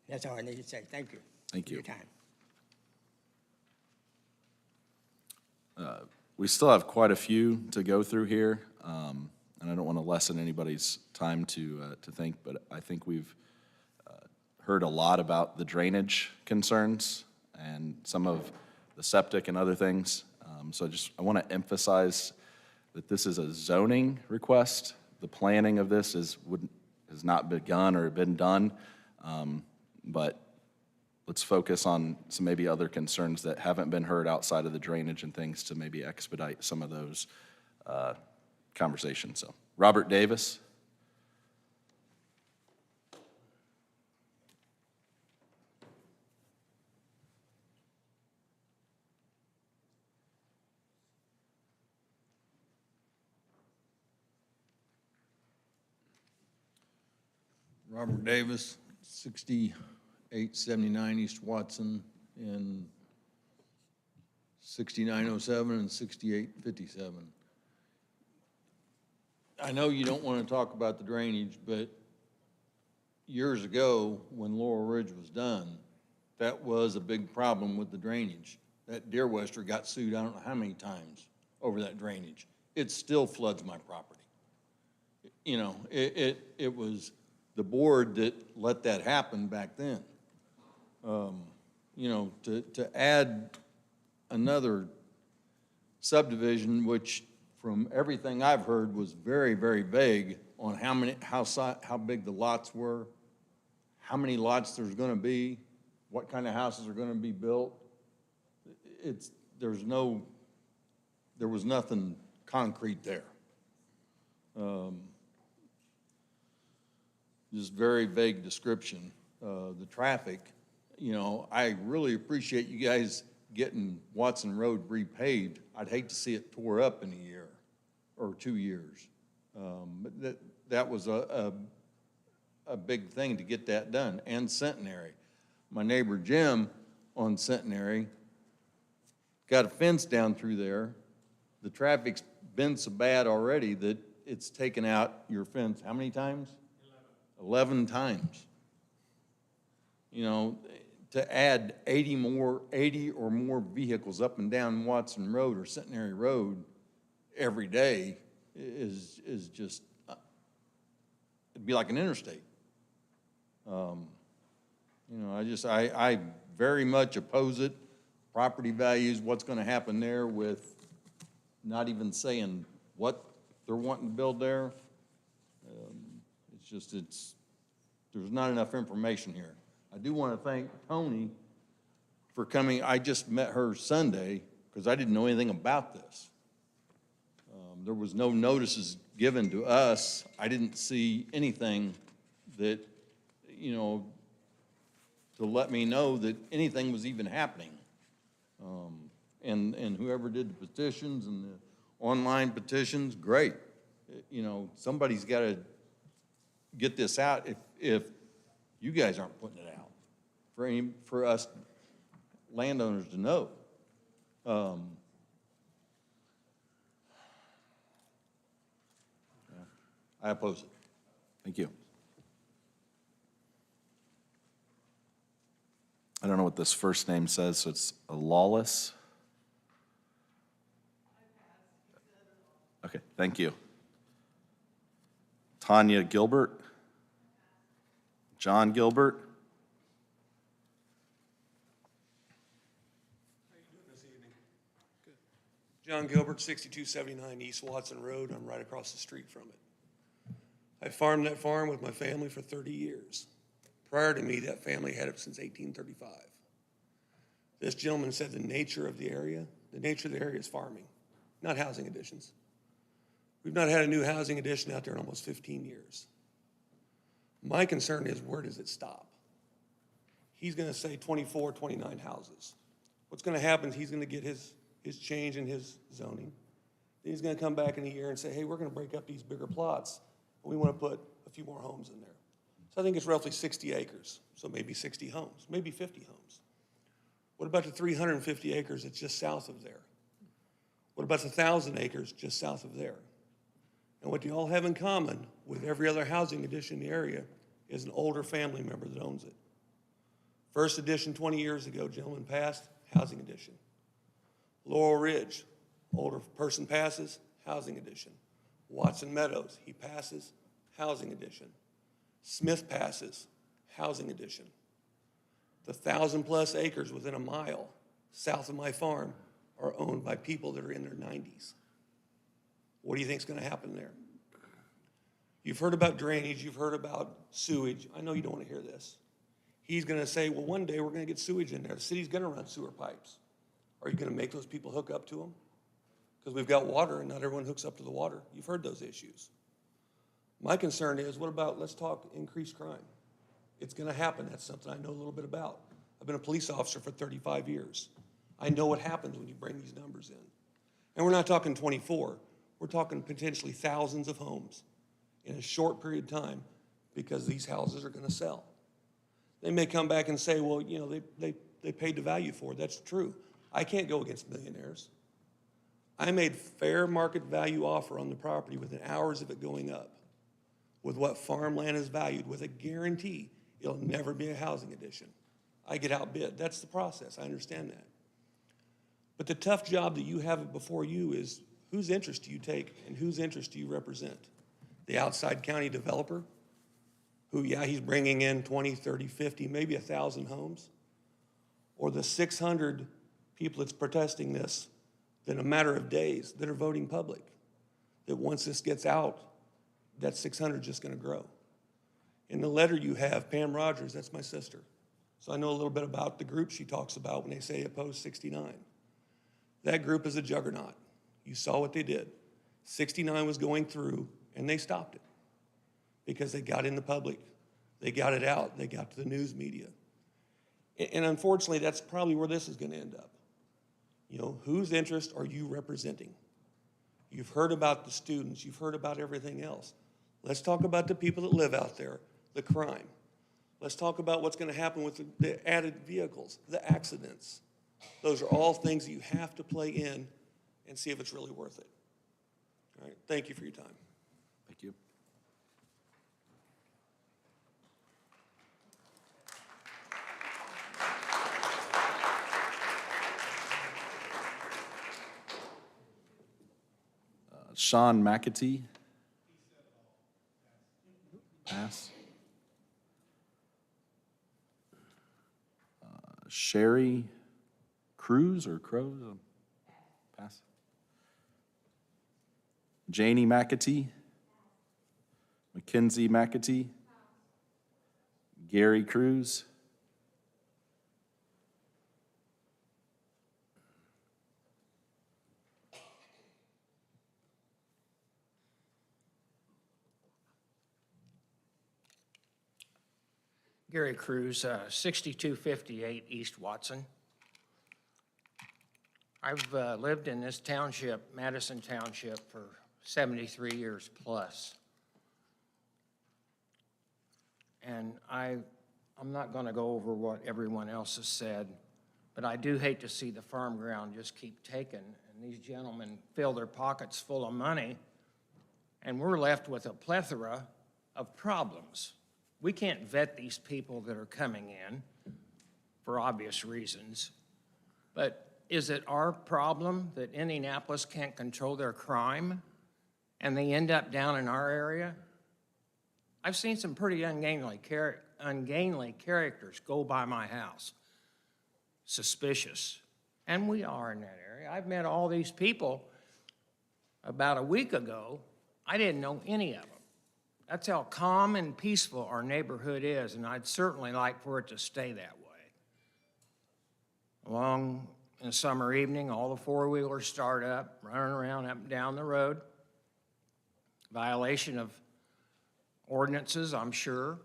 That's all I need to say. Thank you. Thank you. For your time. We still have quite a few to go through here, and I don't want to lessen anybody's time to think, but I think we've heard a lot about the drainage concerns and some of the septic and other things. So I want to emphasize that this is a zoning request. The planning of this has not begun or been done, but let's focus on some maybe other concerns that haven't been heard outside of the drainage and things to maybe expedite some of those conversations. So, Robert Davis. Robert Davis, 6879 East Watson, in 6907 and 6857. I know you don't want to talk about the drainage, but years ago, when Laurel Ridge was done, that was a big problem with the drainage. That Deer Wester got sued I don't know how many times over that drainage. It still floods my property. You know, it was the board that let that happen back then. You know, to add another subdivision, which from everything I've heard was very, very vague on how big the lots were, how many lots there's gonna be, what kind of houses are gonna be built. There was nothing concrete there. Just very vague description. The traffic, you know, I really appreciate you guys getting Watson Road repaved. I'd hate to see it tore up in a year or 2 years. But that was a big thing to get that done. And Centenary. My neighbor Jim on Centenary got a fence down through there. The traffic's been so bad already that it's taken out your fence how many times? 11 times. You know, to add 80 or more vehicles up and down Watson Road or Centenary Road every day is just, it'd be like an interstate. You know, I very much oppose it. Property values, what's gonna happen there with not even saying what they're wanting to build there. There's not enough information here. I do want to thank Tony for coming. I just met her Sunday because I didn't know anything about this. There was no notices given to us. I didn't see anything that, you know, to let me know that anything was even happening. And whoever did the petitions and the online petitions, great. You know, somebody's got to get this out if you guys aren't putting it out for us landowners to know. I oppose it. Thank you. I don't know what this first name says, so it's a Lawless. Okay, thank you. Tanya Gilbert. John Gilbert. John Gilbert, 6279 East Watson Road. I'm right across the street from it. I farmed that farm with my family for 30 years. Prior to me, that family had it since 1835. This gentleman said the nature of the area is farming, not housing additions. We've not had a new housing addition out there in almost 15 years. My concern is, where does it stop? He's gonna say 24, 29 houses. What's gonna happen is he's gonna get his is changing his zoning. Then he's gonna come back in a year and say, hey, we're gonna break up these bigger plots, and we wanna put a few more homes in there. So I think it's roughly 60 acres, so maybe 60 homes, maybe 50 homes. What about the 350 acres that's just south of there? What about the 1,000 acres just south of there? And what they all have in common with every other housing addition in the area is an older family member that owns it. First edition 20 years ago, gentleman passed, housing addition. Laurel Ridge, older person passes, housing addition. Watson Meadows, he passes, housing addition. Smith passes, housing addition. The 1,000+ acres within a mile south of my farm are owned by people that are in their 90s. What do you think is going to happen there? You've heard about drainage, you've heard about sewage. I know you don't want to hear this. He's going to say, well, one day we're going to get sewage in there. The city's going to run sewer pipes. Are you going to make those people hook up to them? Because we've got water and not everyone hooks up to the water. You've heard those issues. My concern is, what about, let's talk increased crime. It's going to happen. That's something I know a little bit about. I've been a police officer for 35 years. I know what happens when you bring these numbers in. And we're not talking 24. We're talking potentially thousands of homes in a short period of time because these houses are going to sell. They may come back and say, well, you know, they paid the value for it. That's true. I can't go against millionaires. I made fair market value offer on the property within hours of it going up with what farmland is valued with a guarantee it'll never be a housing addition. I get outbid. That's the process. I understand that. But the tough job that you have before you is whose interest do you take and whose interest do you represent? The outside county developer who, yeah, he's bringing in 20, 30, 50, maybe 1,000 homes? Or the 600 people that's protesting this in a matter of days that are voting public, that once this gets out, that 600 is just going to grow. In the letter you have, Pam Rogers, that's my sister. So I know a little bit about the group she talks about when they say oppose 69. That group is a juggernaut. You saw what they did. 69 was going through, and they stopped it because they got in the public. They got it out. They got to the news media. And unfortunately, that's probably where this is going to end up. You know, whose interest are you representing? You've heard about the students. You've heard about everything else. Let's talk about the people that live out there, the crime. Let's talk about what's going to happen with the added vehicles, the accidents. Those are all things that you have to play in and see if it's really worth it. All right, thank you for your time. Thank you. Sean McAtee. Pass. Sherry Cruz or Crows? Pass. Janie McAtee. Mackenzie McAtee. Gary Cruz. Gary Cruz, 6258 East Watson. I've lived in this township, Madison Township, for 73 years plus. And I'm not going to go over what everyone else has said, but I do hate to see the farm ground just keep taken and these gentlemen fill their pockets full of money, and we're left with a plethora of problems. We can't vet these people that are coming in for obvious reasons, but is it our problem that Indianapolis can't control their crime and they end up down in our area? I've seen some pretty ungainly characters go by my house. Suspicious. And we are in that area. I've met all these people about a week ago. I didn't know any of them. That's how calm and peaceful our neighborhood is, and I'd certainly like for it to stay that way. Along in a summer evening, all the four-wheelers start up, running around up and down the road. Violation of ordinances, I'm sure.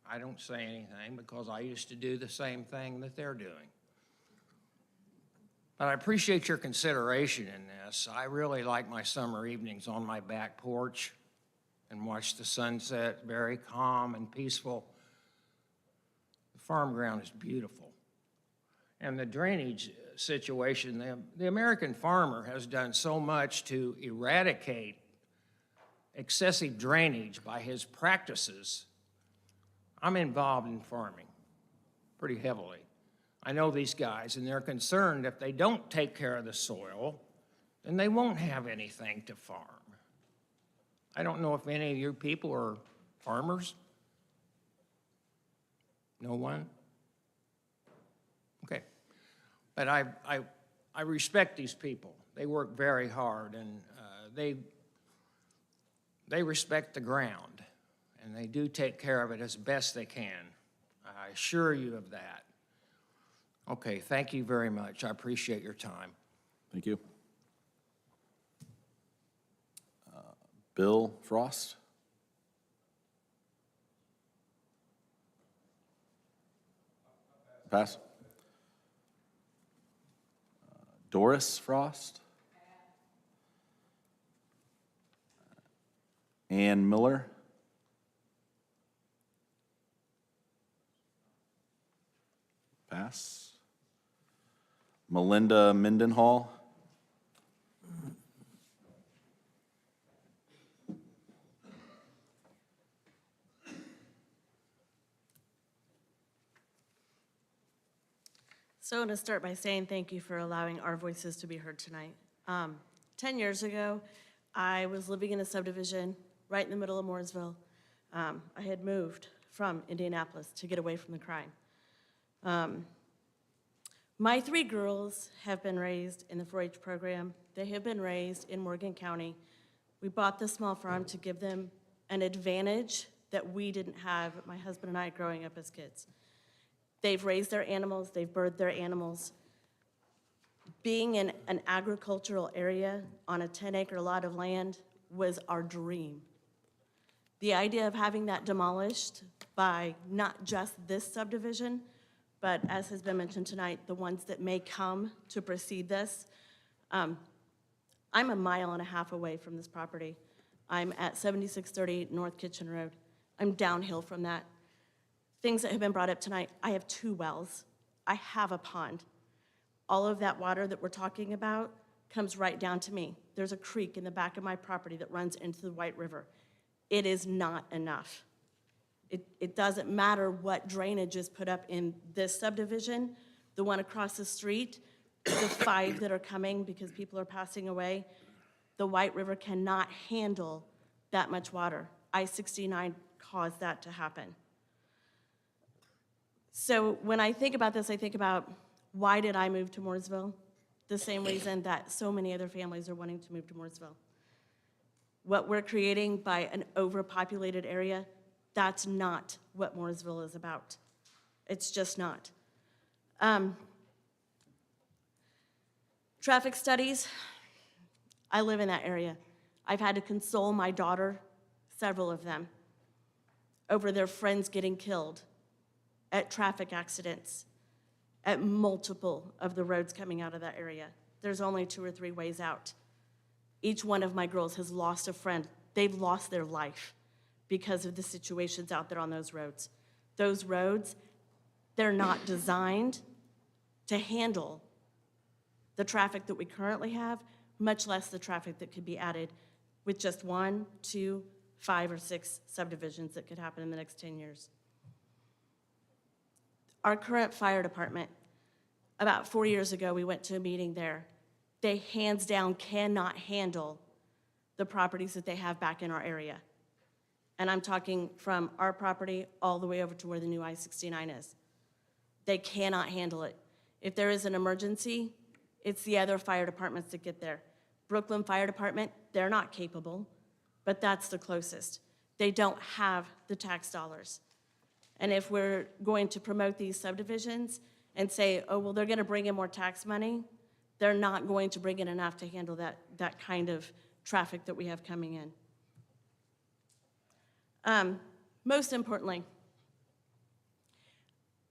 I don't say anything because I used to do the same thing that they're doing. But I appreciate your consideration in this. I really like my summer evenings on my back porch and watch the sunset, very calm and peaceful. The farm ground is beautiful. And the drainage situation, the American farmer has done so much to eradicate excessive drainage by his practices. I'm involved in farming pretty heavily. I know these guys, and they're concerned if they don't take care of the soil, then they won't have anything to farm. I don't know if any of you people are farmers. No one? Okay. But I respect these people. They work very hard, and they respect the ground, and they do take care of it as best they can. I assure you of that. Okay, thank you very much. I appreciate your time. Thank you. Bill Frost? Pass. Doris Frost? Ann Miller? Pass. Melinda Mendenhall? So I want to start by saying thank you for allowing our voices to be heard tonight. 10 years ago, I was living in a subdivision right in the middle of Mooresville. I had moved from Indianapolis to get away from the crime. My 3 girls have been raised in the 4-H program. They have been raised in Morgan County. We bought this small farm to give them an advantage that we didn't have, my husband and I, growing up as kids. They've raised their animals, they've birthed their animals. Being in an agricultural area on a 10-acre lot of land was our dream. The idea of having that demolished by not just this subdivision, but as has been mentioned tonight, the ones that may come to precede this. I'm a 1.5 miles away from this property. I'm at 7630 North Kitchen Road. I'm downhill from that. Things that have been brought up tonight, I have 2 wells. I have a pond. All of that water that we're talking about comes right down to me. There's a creek in the back of my property that runs into the White River. It is not enough. It doesn't matter what drainage is put up in this subdivision, the one across the street, the 5 that are coming because people are passing away. The White River cannot handle that much water. I-69 caused that to happen. So when I think about this, I think about why did I move to Mooresville? The same reason that so many other families are wanting to move to Mooresville. What we're creating by an overpopulated area, that's not what Mooresville is about. It's just not. Traffic studies, I live in that area. I've had to console my daughter, several of them, over their friends getting killed at traffic accidents at multiple of the roads coming out of that area. There's only 2 or 3 ways out. Each one of my girls has lost a friend. They've lost their life because of the situations out there on those roads. Those roads, they're not designed to handle the traffic that we currently have, much less the traffic that could be added with just 1, 2, 5, or 6 subdivisions that could happen in the next 10 years. Our current fire department, about 4 years ago, we went to a meeting there. They hands down cannot handle the properties that they have back in our area. And I'm talking from our property all the way over to where the new I-69 is. They cannot handle it. If there is an emergency, it's the other fire departments that get there. Brooklyn Fire Department, they're not capable, but that's the closest. They don't have the tax dollars. And if we're going to promote these subdivisions and say, oh, well, they're going to bring in more tax money, they're not going to bring in enough to handle that kind of traffic that we have coming in. Most importantly,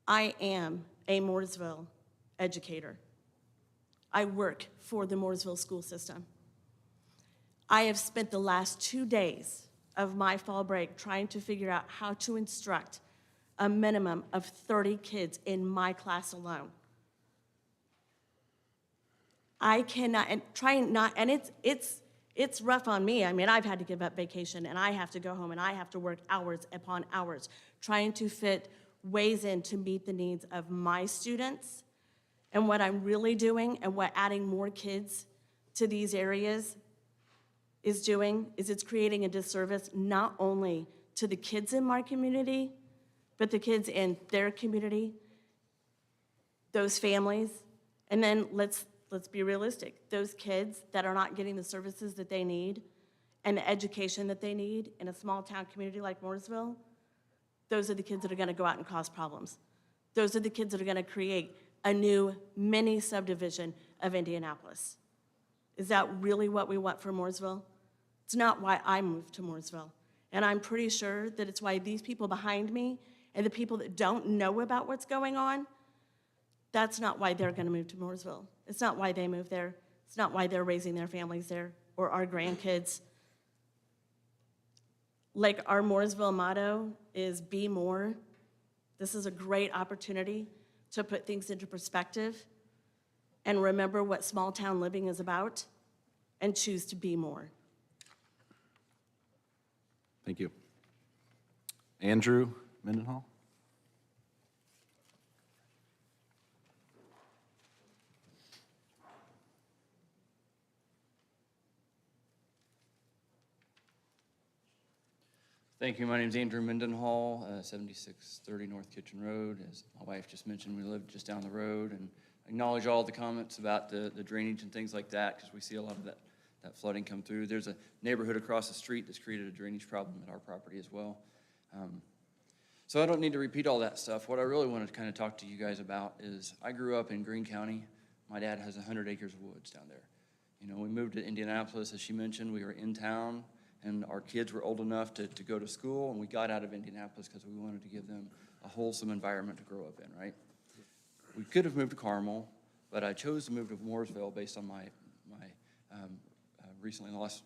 I am a Mooresville educator. I work for the Mooresville school system. I have spent the last 2 days of my fall break trying to figure out how to instruct a minimum of 30 kids in my class alone. I cannot, and trying not, and it's rough on me. I mean, I've had to give up vacation, and I have to go home, and I have to work hours upon hours trying to fit ways in to meet the needs of my students. And what I'm really doing, and what adding more kids to these areas is doing, is it's creating a disservice not only to the kids in my community, but the kids in their community, those families, and then let's be realistic. Those kids that are not getting the services that they need and the education that they need in a small town community like Mooresville, those are the kids that are gonna go out and cause problems. Those are the kids that are gonna create a new mini subdivision of Indianapolis. Is that really what we want for Mooresville? It's not why I moved to Mooresville. And I'm pretty sure that it's why these people behind me and the people that don't know about what's going on, that's not why they're gonna move to Mooresville. It's not why they moved there. It's not why they're raising their families there or our grandkids. Like our Mooresville motto is be more. This is a great opportunity to put things into perspective and remember what small town living is about and choose to be more. Thank you. Andrew Mendenhall? Thank you. My name is Andrew Mendenhall, 7630 North Kitchen Road. As my wife just mentioned, we live just down the road, and acknowledge all the comments about the drainage and things like that, because we see a lot of that flooding come through. There's a neighborhood across the street that's created a drainage problem at our property as well. So I don't need to repeat all that stuff. What I really wanted to kind of talk to you guys about is I grew up in Greene County. My dad has 100 acres of woods down there. You know, we moved to Indianapolis, as she mentioned. We were in town, and our kids were old enough to go to school, and we got out of Indianapolis because we wanted to give them a wholesome environment to grow up in, right? We could have moved to Carmel, but I chose to move to Mooresville based on my recently lost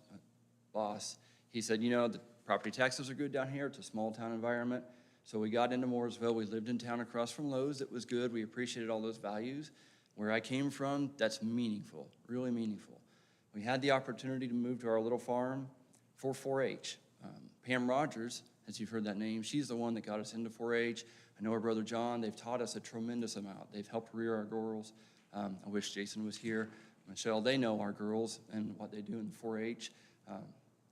boss. He said, you know, the property taxes are good down here. It's a small town environment. So we got into Mooresville. We lived in town across from Lowe's. It was good. We appreciated all those values. Where I came from, that's meaningful, really meaningful. We had the opportunity to move to our little farm for 4-H. Pam Rogers, as you've heard that name, she's the one that got us into 4-H. I know her brother John. They've taught us a tremendous amount. They've helped rear our girls. I wish Jason was here. Michelle, they know our girls and what they do in 4-H.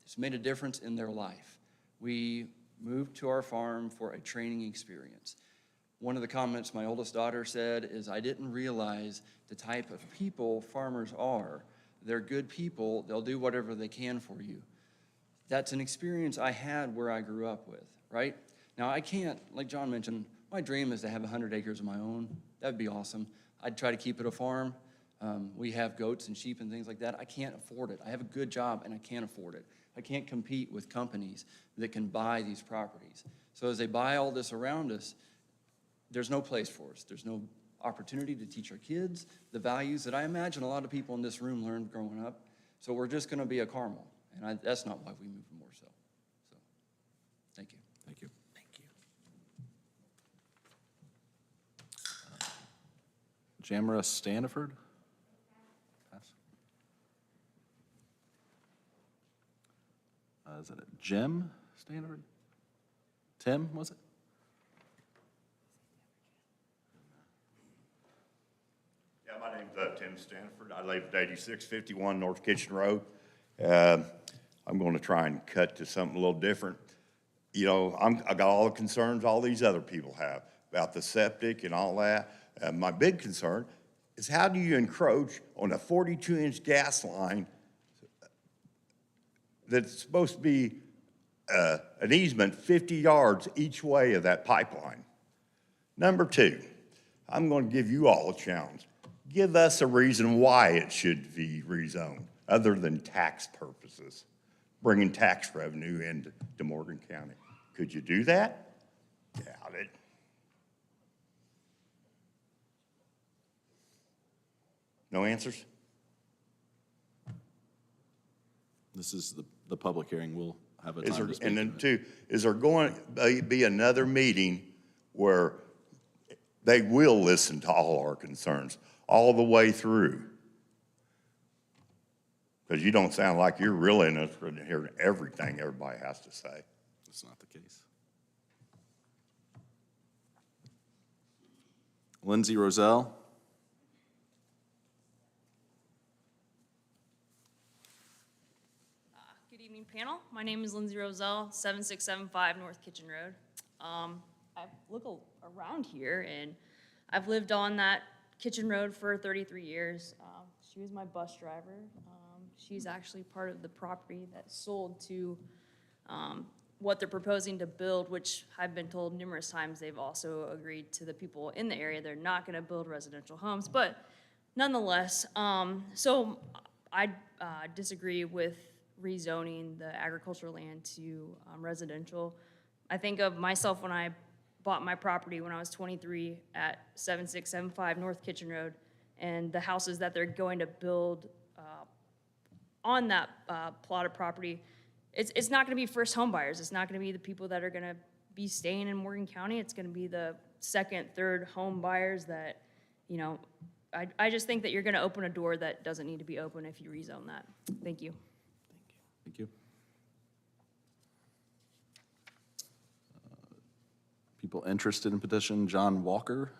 It's made a difference in their life. We moved to our farm for a training experience. One of the comments my oldest daughter said is, I didn't realize the type of people farmers are. They're good people. They'll do whatever they can for you. That's an experience I had where I grew up with, right? Now, I can't, like John mentioned, my dream is to have 100 acres of my own. That'd be awesome. I'd try to keep it a farm. We have goats and sheep and things like that. I can't afford it. I have a good job, and I can't afford it. I can't compete with companies that can buy these properties. So as they buy all this around us, there's no place for us. There's no opportunity to teach our kids the values that I imagine a lot of people in this room learned growing up. So we're just going to be a Carmel, and that's not why we moved more so. Thank you. Thank you. Jamara Staniford? Is it Jim Staniford? Tim, was it? Yeah, my name's Tim Stanford. I live at 8651 North Kitchen Road. I'm going to try and cut to something a little different. You know, I got all the concerns all these other people have about the septic and all that. My big concern is, how do you encroach on a 42-inch gas line that's supposed to be an easement 50 yards each way of that pipeline? Number two, I'm going to give you all a challenge. Give us a reason why it should be rezoned, other than tax purposes, bringing tax revenue into Morgan County. Could you do that? Doubt it. No answers? This is the public hearing. We'll have a Is time there, to speak. and then in it. two, is there going to be another meeting where they will listen to all our concerns all the way through? Because you don't sound like you're really interested in hearing everything everybody has to say. That's not the case. Lindsay Roselle. Good evening, panel. My name is Lindsay Roselle, 7675 North Kitchen Road. I look around here, and I've lived on that Kitchen Road for 33 years. She was my bus driver. She's actually part of the property that sold to what they're proposing to build, which I've been told numerous times they've also agreed to the people in the area they're not going to build residential homes. But nonetheless, so I disagree with rezoning the agricultural land to residential. I think of myself when I bought my property when I was 23 at 7675 North Kitchen Road, and the houses that they're going to build on that plot of property, it's not going to be first home buyers. It's not going to be the people that are going to be staying in Morgan County. It's going to be the second, third home buyers that, you know, I just think that you're going to open a door that doesn't need to be open if you rezone that. Thank you. Thank you. People interested in petition, John Walker.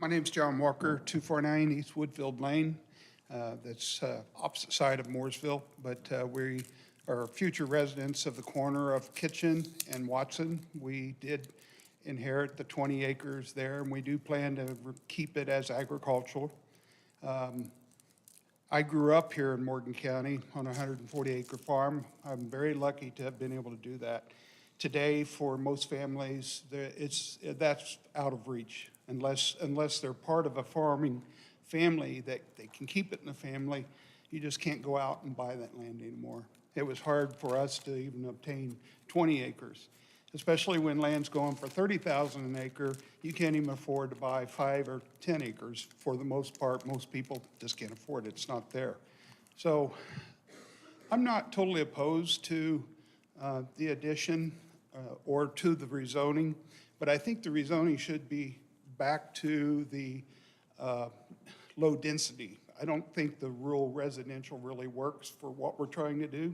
My name's John Walker, 249 East Woodfield Lane. That's opposite side of Mooresville, but we are future residents of the corner of Kitchen and Watson. We did inherit the 20 acres there, and we do plan to keep it as agricultural. I grew up here in Morgan County on a 140-acre farm. I'm very lucky to have been able to do that. Today, for most families, that's out of reach. Unless they're part of a farming family that they can keep it in the family, you just can't go out and buy that land anymore. It was hard for us to even obtain 20 acres, especially when land's going for $30,000 an acre. You can't even afford to buy 5 or 10 acres. For the most part, most people just can't afford it. It's not there. So I'm not totally opposed to the addition or to the rezoning, but I think the rezoning should be back to the low density. I don't think the rural residential really works for what we're trying to do.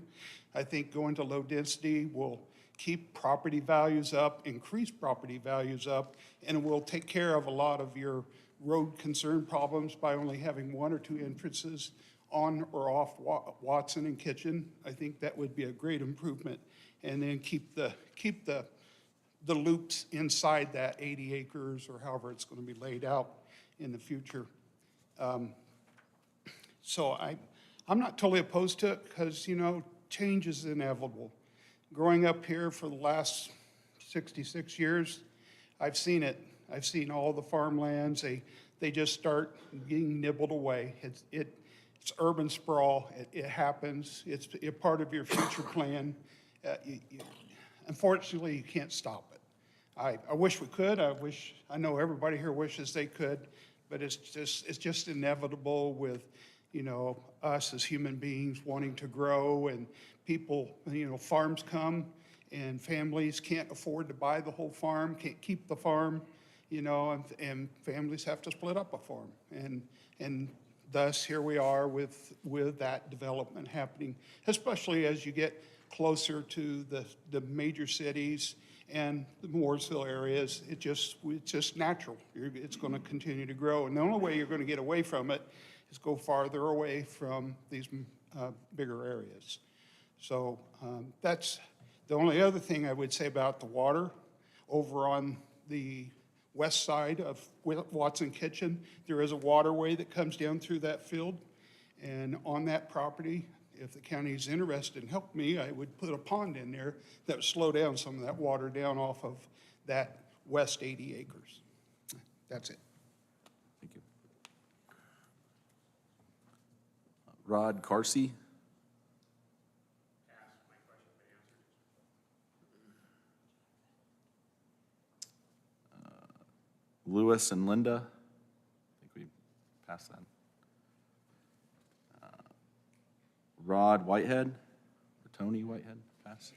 I think going to low density will keep property values up, increase property values up, and it will take care of a lot of your road concern problems by only having 1 or 2 entrances on or off Watson and Kitchen. I think that would be a great improvement. And then keep the loops inside that 80 acres or however it's going to be laid out in the future. So I'm not totally opposed to it because, you know, change is inevitable. Growing up here for the last 66 years, I've seen it. I've seen all the farmlands. They just start getting nibbled away. It's urban sprawl. It happens. It's a part of your future plan. Unfortunately, you can't stop it. I wish we could. I know everybody here wishes they could, but it's just inevitable with, you know, us as human beings wanting to grow, and people, you know, farms come and families can't afford to buy the whole farm, can't keep the farm, you know, and families have to split up a farm. And thus here we are with that development happening, especially as you get closer to the major cities and the Mooresville areas. It's just natural. It's going to continue to grow. And the only way you're going to get away from it is go farther away from these bigger areas. So that's the only other thing I would say about the water. Over on the west side of Watson Kitchen, there is a waterway that comes down through that field. And on that property, if the county is interested in helping me, I would put a pond in there that would slow down some of that water down off of that west 80 acres. That's it. Thank you. Rod Carsey. Lewis and Linda. I think we passed that. Rod Whitehead, or Tony Whitehead, pass.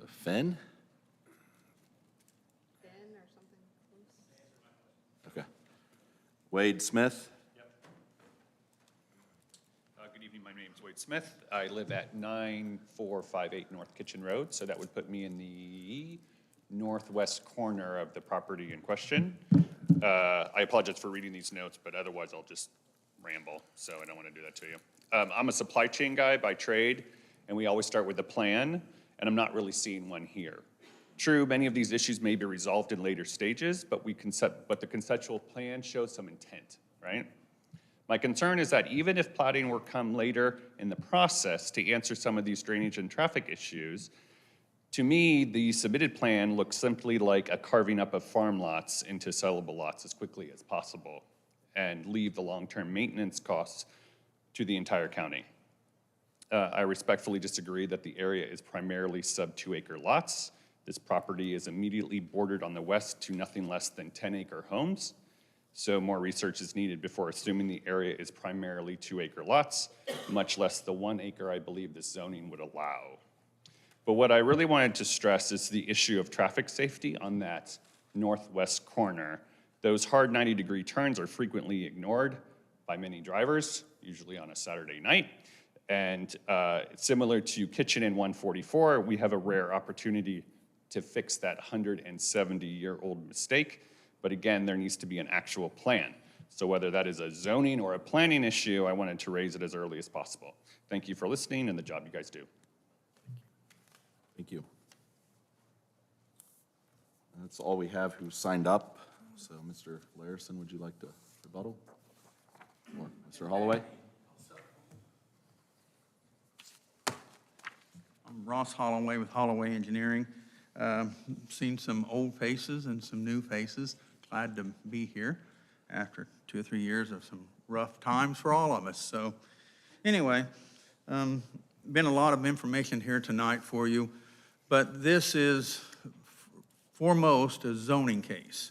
Finn? Okay. Wade Smith? Good evening, my name is Wade Smith. I live at 9458 North Kitchen Road, so that would put me in the northwest corner of the property in question. I apologize for reading these notes, but otherwise I'll just ramble, so I don't want to do that to you. I'm a supply chain guy by trade, and we always start with a plan, and I'm not really seeing one here. True, many of these issues may be resolved in later stages, but the conceptual plan shows some intent, right? My concern is that even if plating were come later in the process to answer some of these drainage and traffic issues, to me, the submitted plan looks simply like a carving up of farm lots into sellable lots as quickly as possible and leave the long-term maintenance costs to the entire county. I respectfully disagree that the area is primarily sub-2 acre lots. This property is immediately bordered on the west to nothing less than 10-acre homes. So more research is needed before assuming the area is primarily 2 acre lots, much less the 1 acre I believe this zoning would allow. But what I really wanted to stress is the issue of traffic safety on that northwest corner. Those hard 90-degree turns are frequently ignored by many drivers, usually on a Saturday night. And similar to Kitchen and 144, we have a rare opportunity to fix that 170-year-old mistake. But again, there needs to be an actual plan. So whether that is a zoning or a planning issue, I wanted to raise it as early as possible. Thank you for listening and the job you guys do. Thank you. That's all we have who signed up. So Mr. Larison, would you like to rebuttal? Or Mr. Holloway? I'm Ross Holloway with Holloway Engineering. Seen some old faces and some new faces. Glad to be here after 2 or 3 years of some rough times for all of us. So anyway, been a lot of information here tonight for you, but this is foremost a zoning case.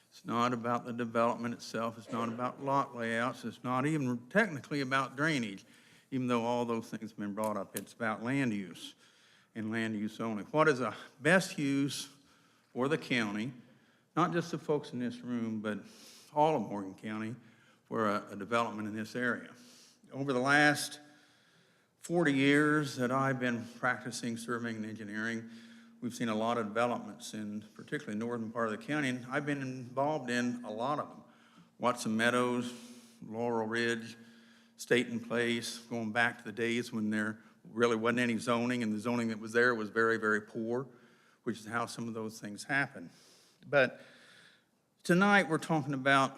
It's not about the development itself. It's not about lot layouts. It's not even technically about drainage, even though all those things have been brought up. It's about land use and land use only. What is the best use for the county, not just the folks in this room, but all of Morgan County for a development in this area? Over the last 40 years that I've been practicing surveying and engineering, we've seen a lot of developments in particularly northern part of the county, and I've been involved in a lot of them. Watson Meadows, Laurel Ridge, Staten Place, going back to the days when there really wasn't any zoning, and the zoning that was there was very, very poor, which is how some of those things happen. But tonight we're talking about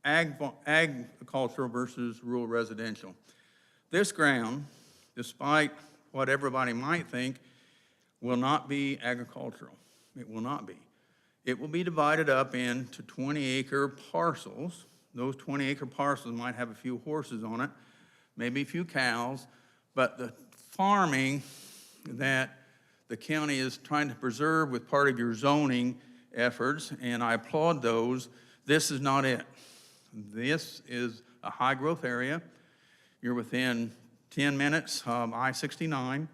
agricultural versus rural residential. This ground, despite what everybody might think, will not be agricultural. It will not be. It will be divided up into 20-acre parcels. Those 20-acre parcels might have a few horses on it, maybe a few cows, but the farming that the county is trying to preserve with part of your zoning efforts, and I applaud those, this is not it. This is a high-growth area. You're within 10 minutes of I-69,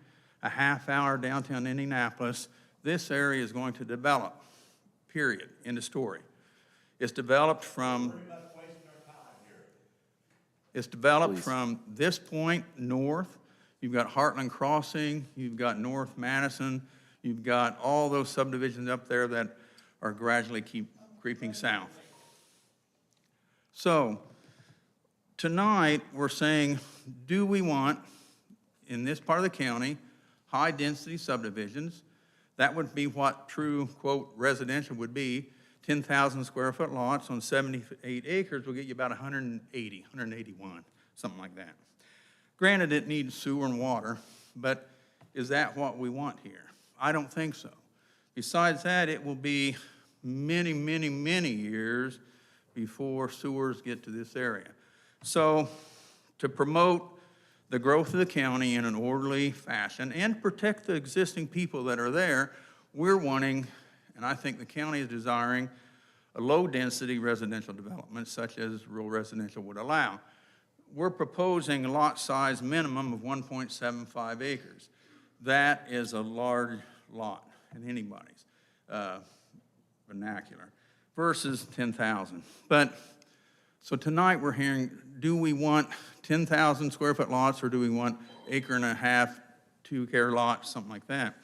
a half hour downtown Indianapolis. This area is going to develop, period, end of story. It's developed from this point north. You've got Heartland Crossing, you've got North Madison, you've got all those subdivisions up there that are gradually keep creeping south. So tonight we're saying, do we want, in this part of the county, high-density subdivisions? That would be what true, quote, residential would be. 10,000 square foot lots on 78 acres will get you about 180, 181, something like that. Granted, it needs sewer and water, but is that what we want here? I don't think so. Besides that, it will be many, many, many years before sewers get to this area. So to promote the growth of the county in an orderly fashion and protect the existing people that are there, we're wanting, and I think the county is desiring, a low-density residential development such as rural residential would allow. We're proposing a lot size minimum of 1.75 acres. That is a large lot in anybody's vernacular versus 10,000. But, so tonight we're hearing, do we want 10,000 square foot lots or do we want acre and a half, 2-acre lots, something like that?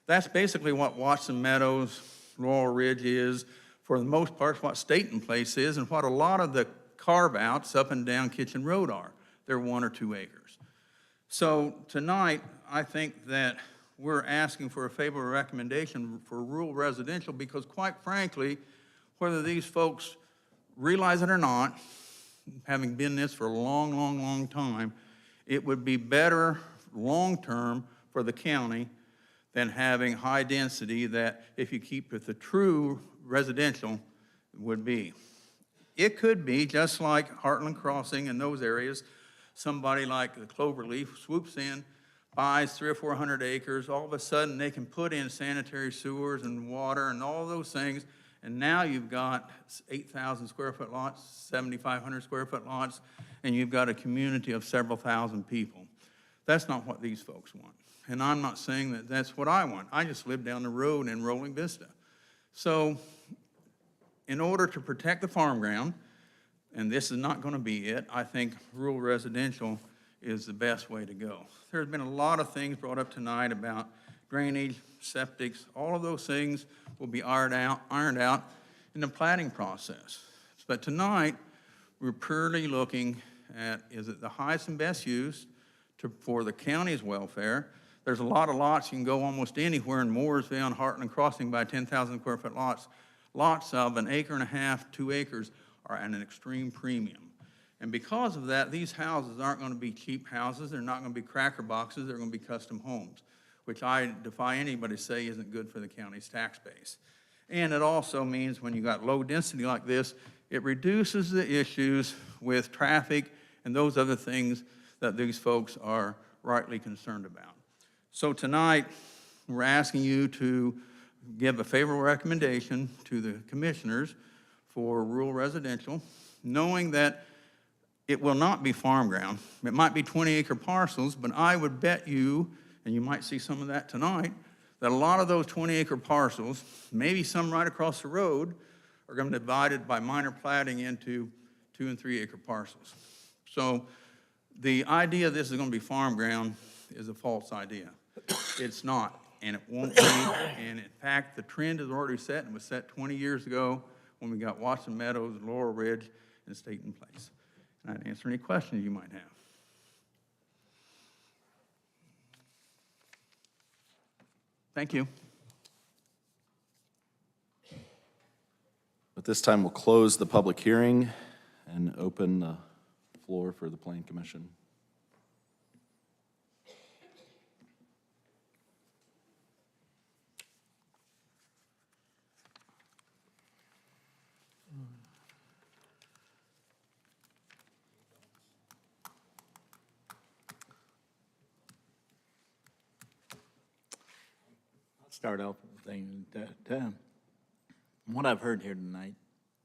That's basically what Watson Meadows, Laurel Ridge is, for the most part, what Staten Place is, and what a lot of the carve-outs up and down Kitchen Road are. They're 1 or 2 acres. So tonight, I think that we're asking for a favorable recommendation for rural residential because quite frankly, whether these folks realize it or not, having been this for a long, long, long time, it would be better long-term for the county than having high density that if you keep with the true residential would be. It could be just like Heartland Crossing and those areas, somebody like the Cloverleaf swoops in, buys 300 or 400 acres, all of a sudden they can put in sanitary sewers and water and all those things, and now you've got 8,000 square foot lots, 7,500 square foot lots, and you've got a community of several thousand people. That's not what these folks want. And I'm not saying that that's what I want. I just live down the road in Rolling Vista. So in order to protect the farm ground, and this is not going to be it, I think rural residential is the best way to go. There's been a lot of things brought up tonight about drainage, septics, all of those things will be ironed out in the planning process. But tonight, we're purely looking at, is it the highest and best use for the county's welfare? There's a lot of lots, you can go almost anywhere in Mooresville and Heartland Crossing by 10,000 square foot lots. Lots of 1.5 acres, 2 acres are at an extreme premium. And because of that, these houses aren't going to be cheap houses. They're not going to be cracker boxes. They're going to be custom homes, which I defy anybody to say isn't good for the county's tax base. And it also means when you got low density like this, it reduces the issues with traffic and those other things that these folks are rightly concerned about. So tonight, we're asking you to give a favorable recommendation to the commissioners for rural residential, knowing that it will not be farm ground. It might be 20-acre parcels, but I would bet you, and you might see some of that tonight, that a lot of those 20-acre parcels, maybe some right across the road, are going to be divided by minor platting into 2- and 3-acre parcels. So the idea this is going to be farm ground is a false idea. It's not, and it won't be. And in fact, the trend is already set and was set 20 years ago when we got Watson Meadows, Laurel Ridge, and Staten Place. And I'd answer any questions you might have. Thank you. At this time, we'll close the public hearing and open the floor for the Plan Commission. Start off with the thing that what I've heard here tonight,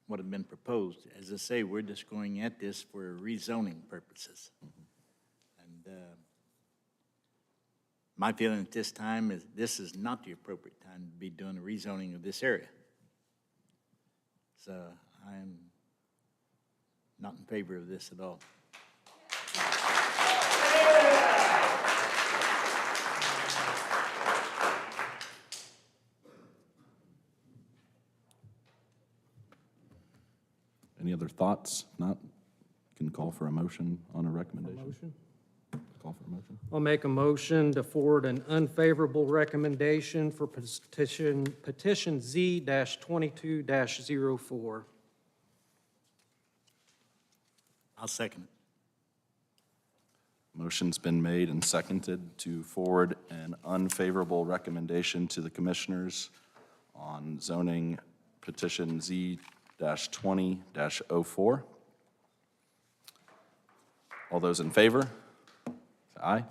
what has been proposed, as I say, we're just going at this for rezoning purposes. And my feeling at this time is this is not the appropriate time to be doing a rezoning of this area. So I'm not in favor of this at all. Any other thoughts? If not, can call for a motion on a recommendation. Call for a motion. I'll make a motion to forward an unfavorable recommendation for petition Z-22-04. I'll second it. Motion's been made and seconded to forward an unfavorable recommendation to the commissioners on zoning petition Z-20-04. All those in favor? Say aye.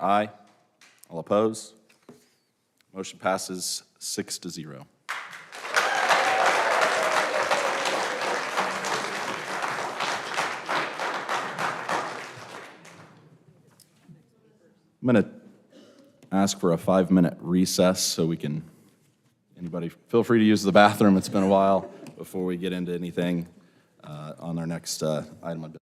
Aye. All opposed? Motion passes 6-0. I'm going to ask for a 5-minute recess so we can, anybody, feel free to use the bathroom. It's been a while before we get into anything on our next item of business.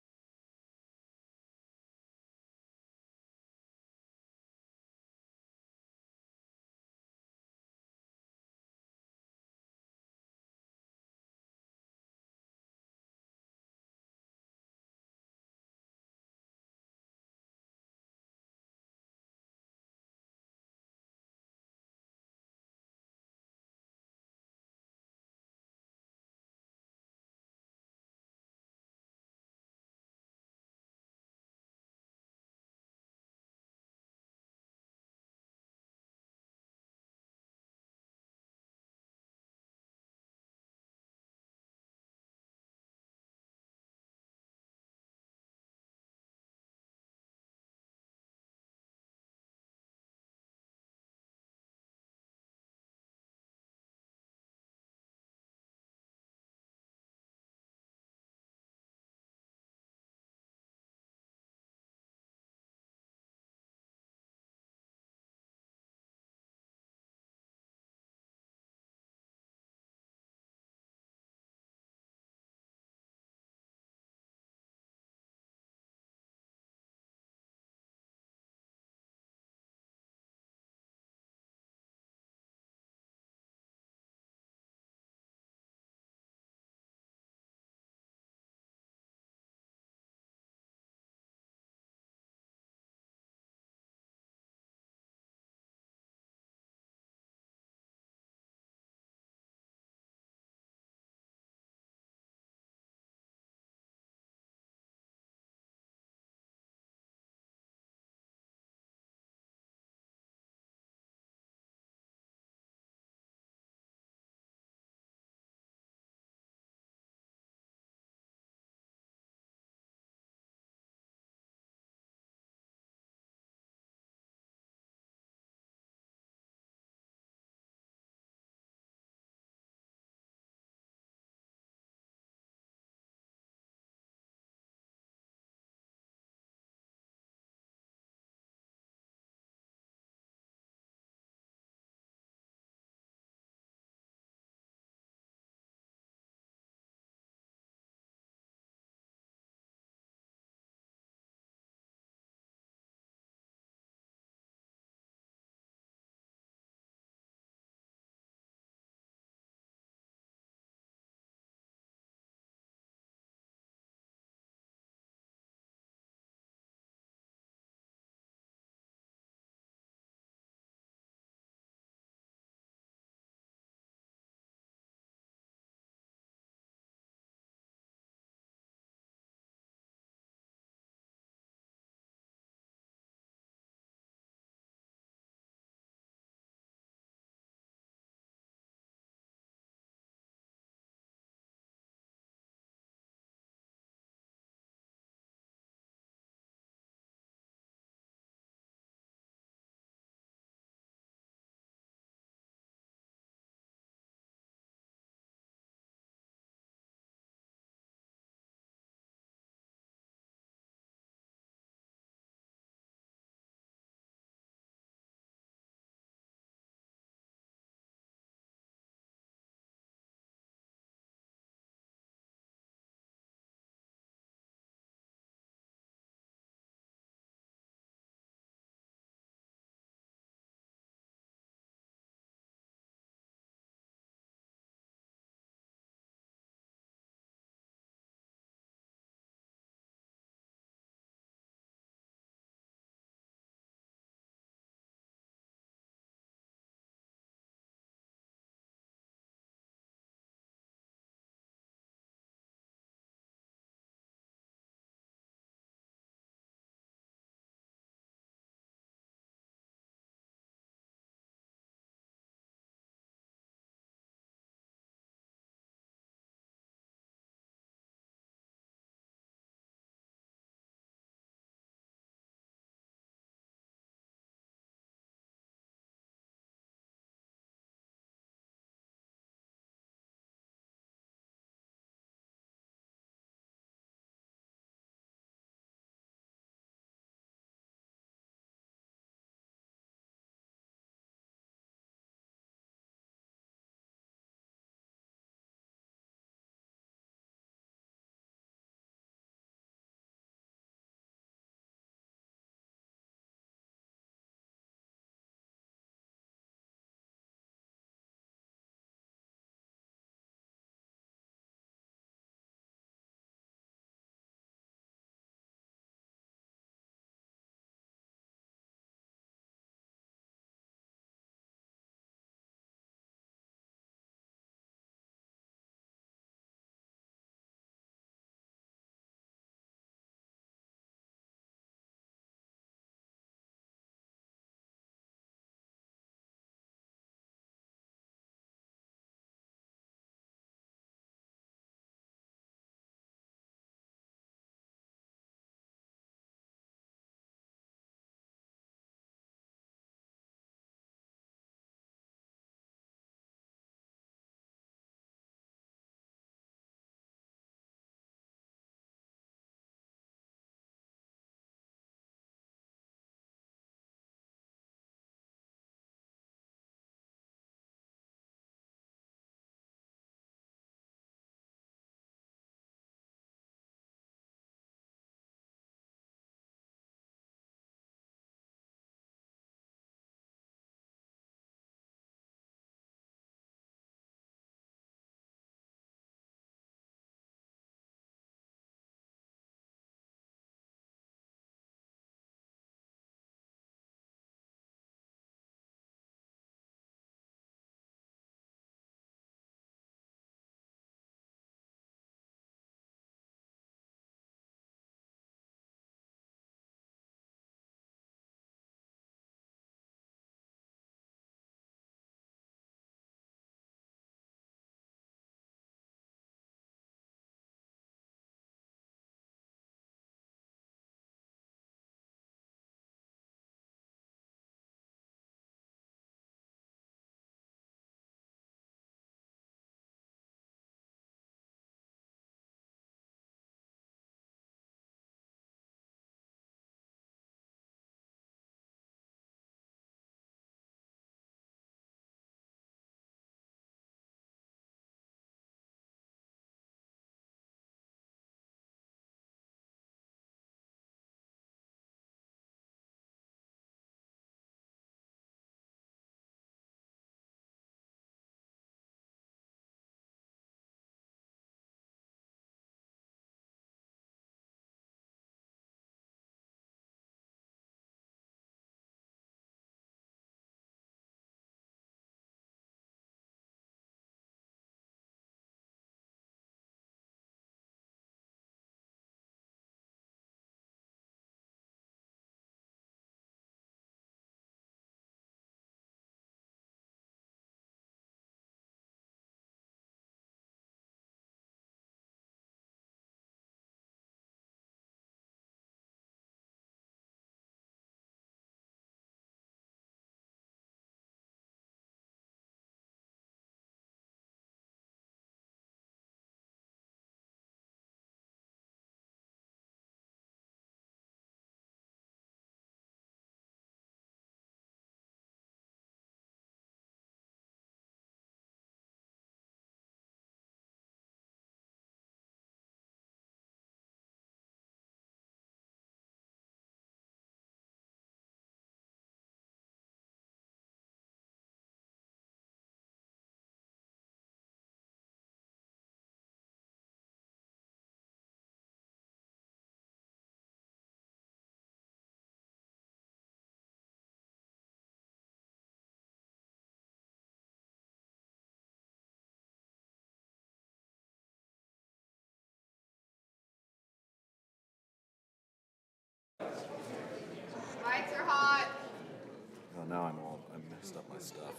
mixed up my stuff.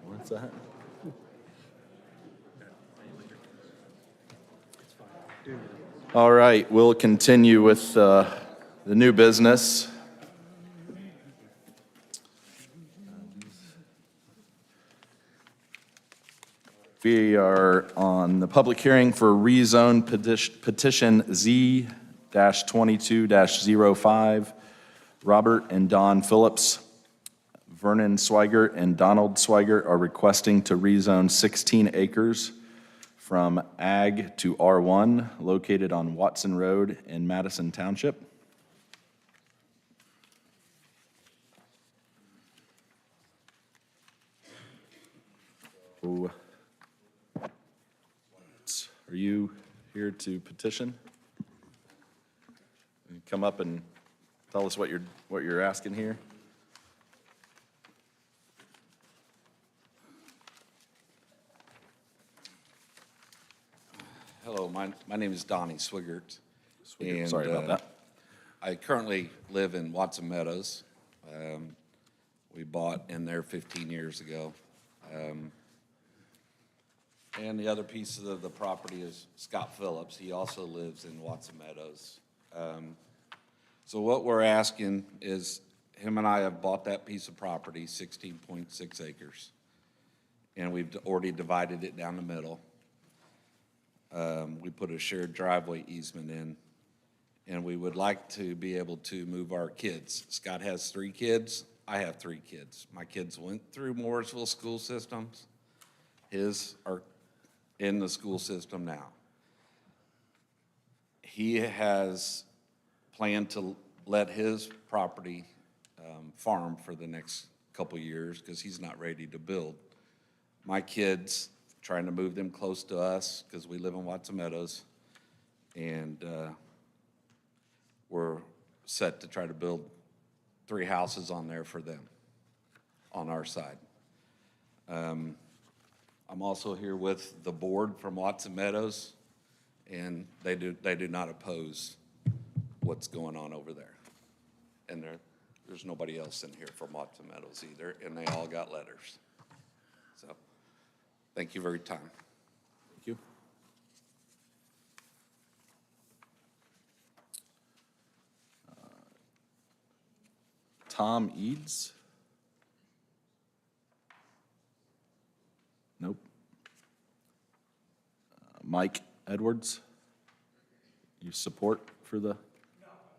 What's that? All right, we'll continue with the new business. We are on the public hearing for rezone petition Z-22-05. Robert and Don Phillips, Vernon Swigert, and Donald Swigert are requesting to rezone 16 acres from Ag to R1, located on Watson Road in Madison Township. So, are you here to petition? Come up and tell us what you're asking here. Hello, my name is Donnie Swigert. And, sorry about that. I currently live in Watson Meadows. We bought in there 15 years ago. And the other piece of the property is Scott Phillips. He also lives in Watson Meadows. So what we're asking is, him and I have bought that piece of property, 16.6 acres. And we've already divided it down the middle. We put a shared driveway easement in, and we would like to be able to move our kids. Scott has 3 kids, I have 3 kids. My kids went through Mooresville school systems. His are in the school system now. He has planned to let his property farm for the next couple years because he's not ready to build. My kids, trying to move them close to us because we live in Watson Meadows, and we're set to try to build 3 houses on there for them, on our side. I'm also here with the board from Watson Meadows, and they do not oppose what's going on over there. And there's nobody else in here from Watson Meadows either, and they all got letters. So, thank you for your time. Thank you. Tom Eads? Nope. Mike Edwards? You support for the? No, I'm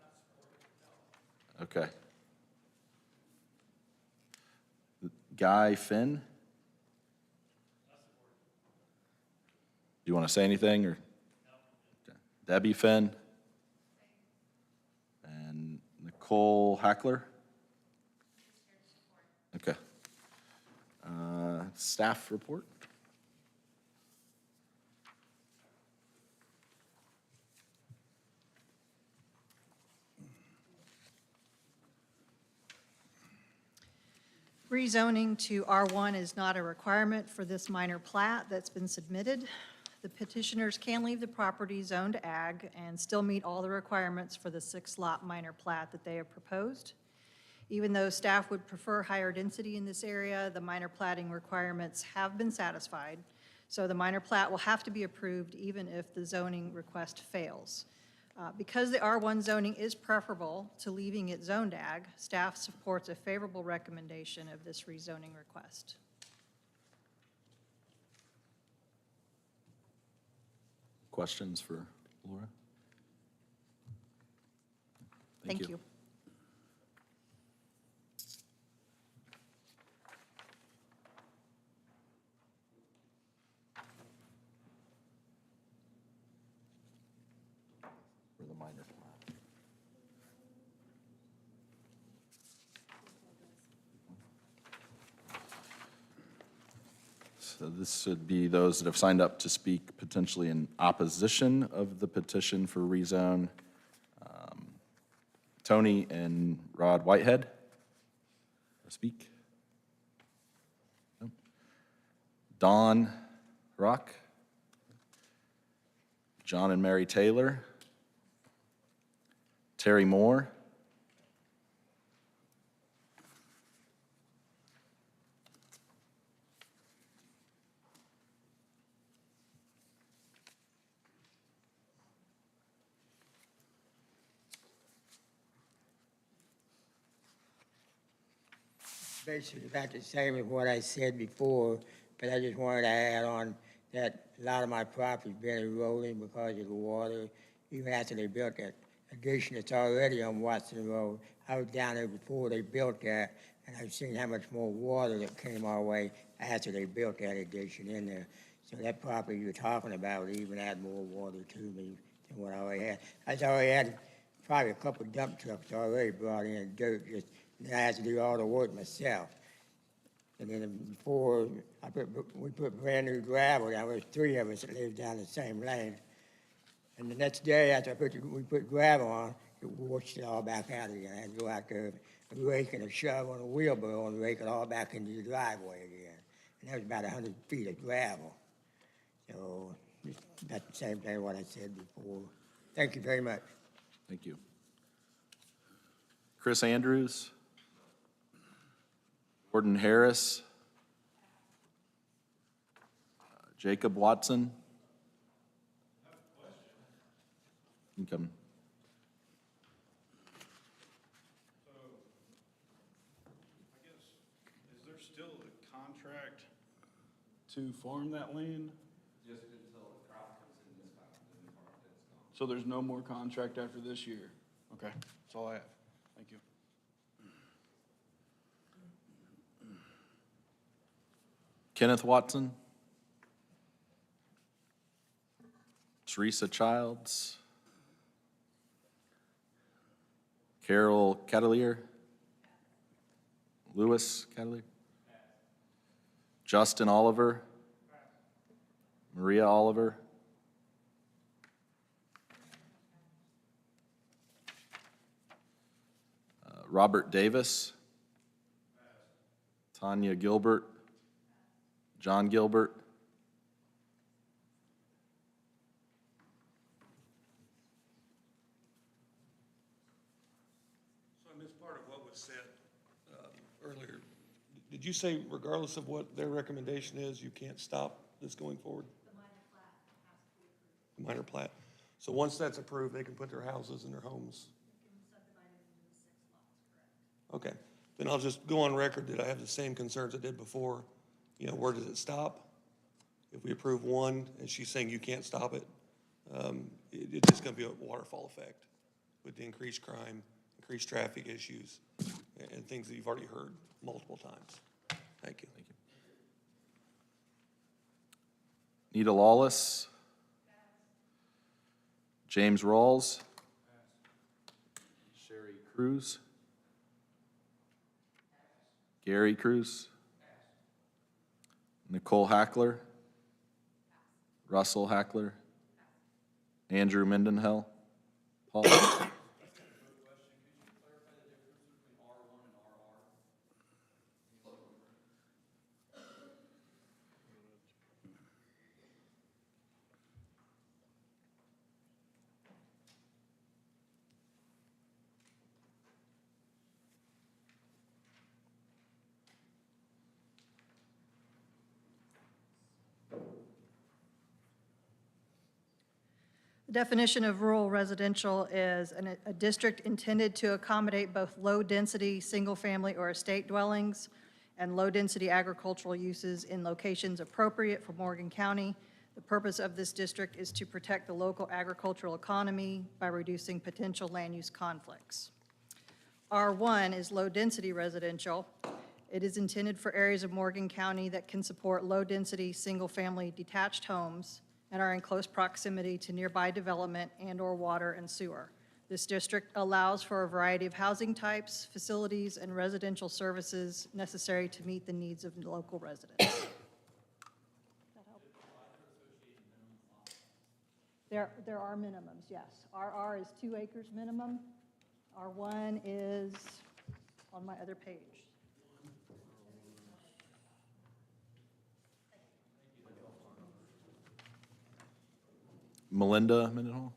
not supporting, no. Okay. Guy Finn? Do you want to say anything, or? No. Okay. Debbie Finn? And Nicole Hackler? Okay. Staff report? Rezoning to R1 is not a requirement for this minor plat that's been submitted. The petitioners can leave the property zoned ag and still meet all the requirements for the 6-lot minor plat that they have proposed. Even though staff would prefer higher density in this area, the minor platting requirements have been satisfied. So the minor plat will have to be approved even if the zoning request fails. Because the R1 zoning is preferable to leaving it zoned ag, staff supports a favorable recommendation of this rezoning request. Questions for Laura? Thank you. For the minor plat. So this would be those that have signed up to speak potentially in opposition of the petition for rezone. Tony and Rod Whitehead, speak. No. Don Rock, John and Mary Taylor, Terry Moore, Basically about the same as what I said before, but I just wanted to add on that a lot of my property's been eroding because of the water, even after they built that addition that's already on Watson Road. I was down there before they built that, and I've seen how much more water that came our way after they built that addition in there. So that property you're talking about would even add more water to me than what I already had. I already had probably a couple of dump trucks already brought in dirt, just and I had to do all the work myself. And then before we put brand new gravel down, there was 3 of us that lived down the same lane. And the next day after we put gravel on, it washed it all back out again. I had to go out there with a rake and a shovel and a wheelbarrow and rake it all back into the driveway again. And that was about 100 feet of gravel. So that's the same thing what I said before. Thank you very much. Thank you. Chris Andrews, Gordon Harris, Jacob Watson. You can come. So, I guess, is there still a contract to farm that land? Just until the crop comes in this time, then the farm is gone. So there's no more contract after this year? Okay, that's all I have. Thank you. Kenneth Watson, Teresa Childs, Carol Catalier, Louis Catalier, Justin Oliver, Maria Oliver, Robert Davis, Tanya Gilbert, John Gilbert, So I missed part of what was said earlier. Did you say regardless of what their recommendation is, you can't stop this going forward? The minor plat. So once that's approved, they can put their houses and their homes? Okay, then I'll just go on record that I have the same concerns I did before. You know, where does it stop? If we approve one, and she's saying you can't stop it, it's just gonna be a waterfall effect with the increased crime, increased traffic issues, and things that you've already heard multiple times. Thank you. Thank you. Nita Lawless, James Rawls, Sherry Cruz, Gary Cruz, Nicole Hackler, Russell Hackler, Andrew Mendenhall, Paul. The definition of rural residential is a district intended to accommodate both low-density, single-family or estate dwellings and low-density agricultural uses in locations appropriate for Morgan County. The purpose of this district is to protect the local agricultural economy by reducing potential land use conflicts. R1 is low-density residential. It is intended for areas of Morgan County that can support low-density, single-family detached homes and are in close proximity to nearby development and/or water and sewer. This district allows for a variety of housing types, facilities, and residential services necessary to meet the needs of local residents. There are minimums, yes. RR is 2 acres minimum. R1 is on my other page. Melinda Mendenhall?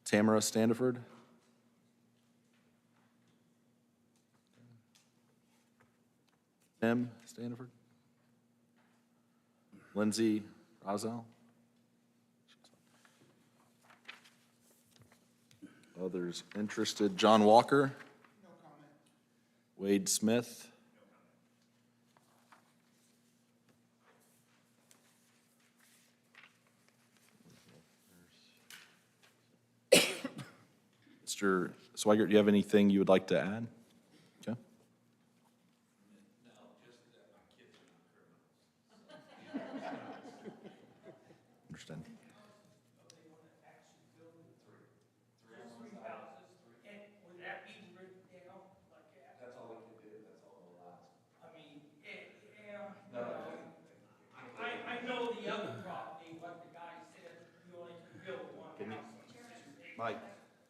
Tamara Standiford? Tim Standiford? Lindsay Rosell? Others interested? John Walker? No comment. Wade Smith? Mr. Swigert, do you have anything you would like to add? Okay. Understand. I know the other property, what the guy said, you only can build one house. Mike.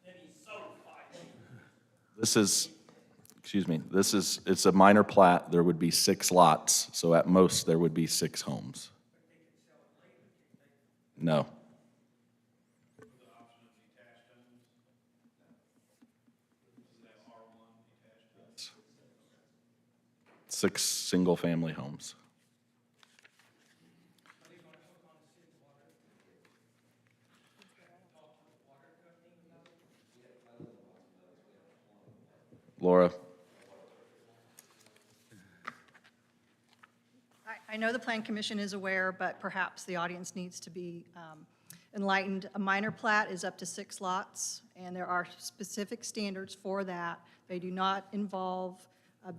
Then he sold 5 acres. This is, excuse me, it's a minor plat. There would be 6 lots, so at most, there would be 6 homes. No. 6 single-family homes. Laura? I know the Plan Commission is aware, but perhaps the audience needs to be enlightened. A minor plat is up to 6 lots, and there are specific standards for that. They do not involve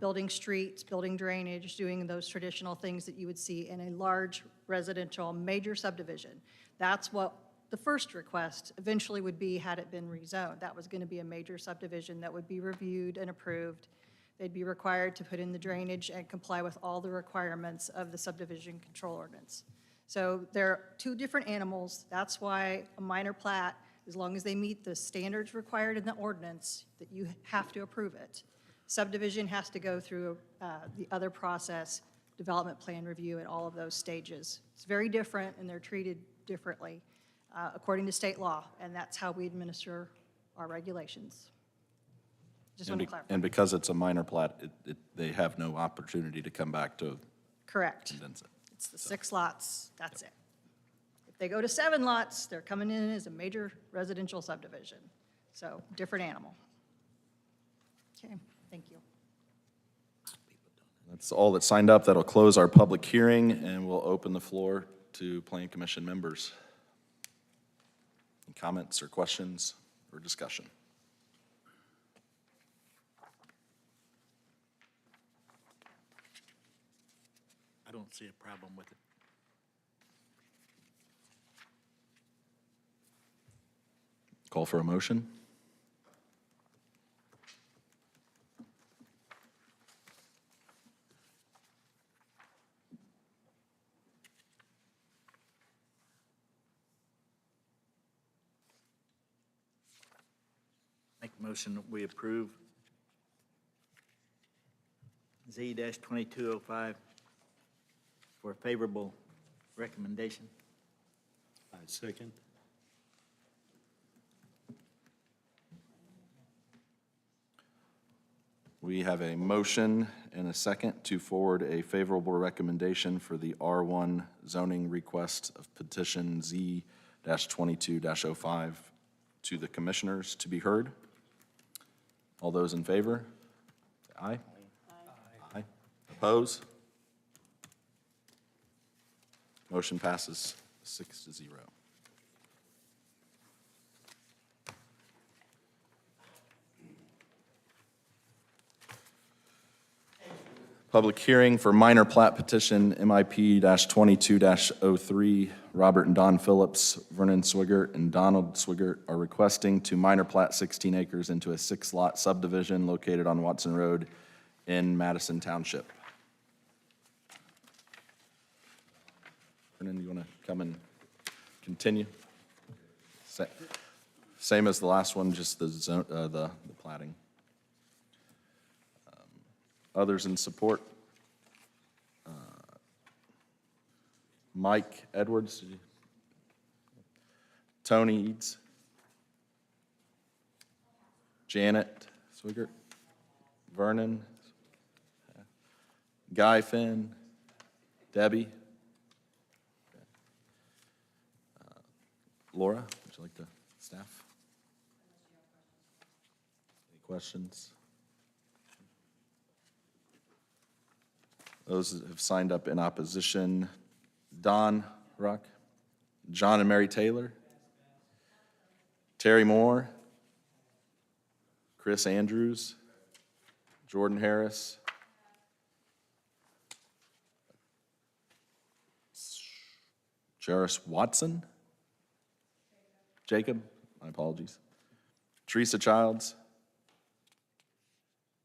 building streets, building drainage, doing those traditional things that you would see in a large residential major subdivision. That's what the first request eventually would be had it been rezoned. That was going to be a major subdivision that would be reviewed and approved. They'd be required to put in the drainage and comply with all the requirements of the subdivision control ordinance. So they're 2 different animals. That's why a minor plat, as long as they meet the standards required in the ordinance, that you have to approve it. Subdivision has to go through the other process, development plan review, and all of those stages. It's very different, and they're treated differently according to state law, and that's how we administer our regulations. Just want to clarify. And because it's a minor plat, they have no opportunity to come back to Correct. condense it. It's the 6 lots, that's it. If they go to 7 lots, they're coming in as a major residential subdivision. So, different animal. Okay, thank you. That's all that signed up. That'll close our public hearing, and we'll open the floor to Plan Commission members. Any comments or questions or discussion? I don't see a problem with it. Call for a motion. Make a motion that we approve Z-2205 for a favorable recommendation. I second. We have a motion and a second to forward a favorable recommendation for the R1 zoning request of petition Z-22-05 to the commissioners to be heard. All those in favor? Aye. Aye. Oppose? Motion passes 6-0. Public hearing for minor plat petition MIP-22-03. Robert and Don Phillips, Vernon Swigert, and Donald Swigert are requesting to minor plat 16 acres into a 6-lot subdivision located on Watson Road in Madison Township. Vernon, you want to come and continue? Same as the last one, just the zone, the platting. Others in support? Mike Edwards, Tony Eads. Janet Swigert. Vernon. Guy Finn. Debbie. Laura, would you like to staff? Any questions? Those that have signed up in opposition: Don Ruck, John and Mary Taylor, Terry Moore, Chris Andrews, Jordan Harris, Jairus Watson, Jacob, my apologies, Teresa Childs,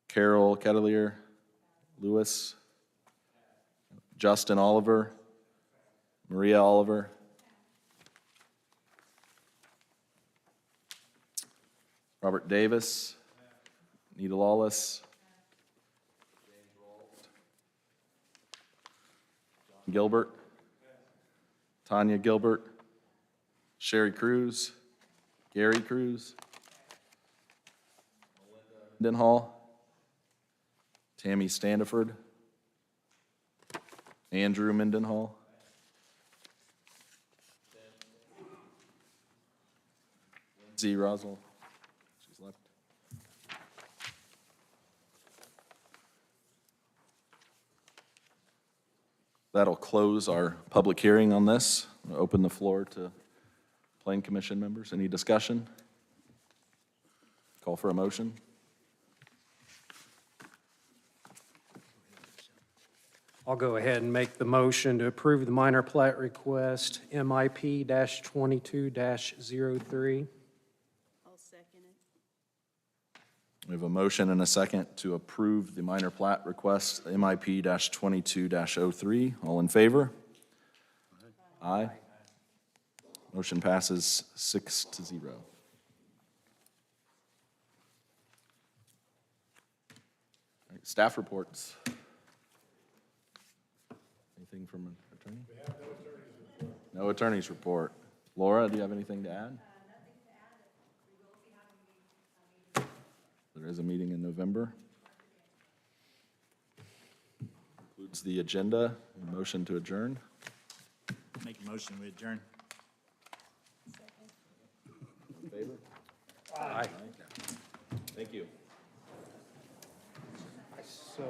Carol Kettelier, Lewis, Justin Oliver, Maria Oliver, Robert Davis, Nita Lawless, Gilbert, Tanya Gilbert, Sherry Cruz, Gary Cruz, Mendenhall, Tammy Standiford, Andrew Mendenhall, Lindsay Roswell, she's left. That'll close our public hearing on this. I'll open the floor to Plain Commission members. Any discussion? Call for a motion. I'll go ahead and make the motion to approve the minor plat request, MIP-22-03. I'll second it. We have a motion and a second to approve the minor plat request, MIP-22-03. All in favor? Aye. Motion passes 6-0. All right, staff reports. Anything from an attorney? We have no attorney's report. No attorney's report. Laura, do you have anything to add? Nothing to add. We will be having a meeting. There is a meeting in November. Includes the agenda. Motion to adjourn. Make a motion, we adjourn. In favor? Aye. Thank you. So.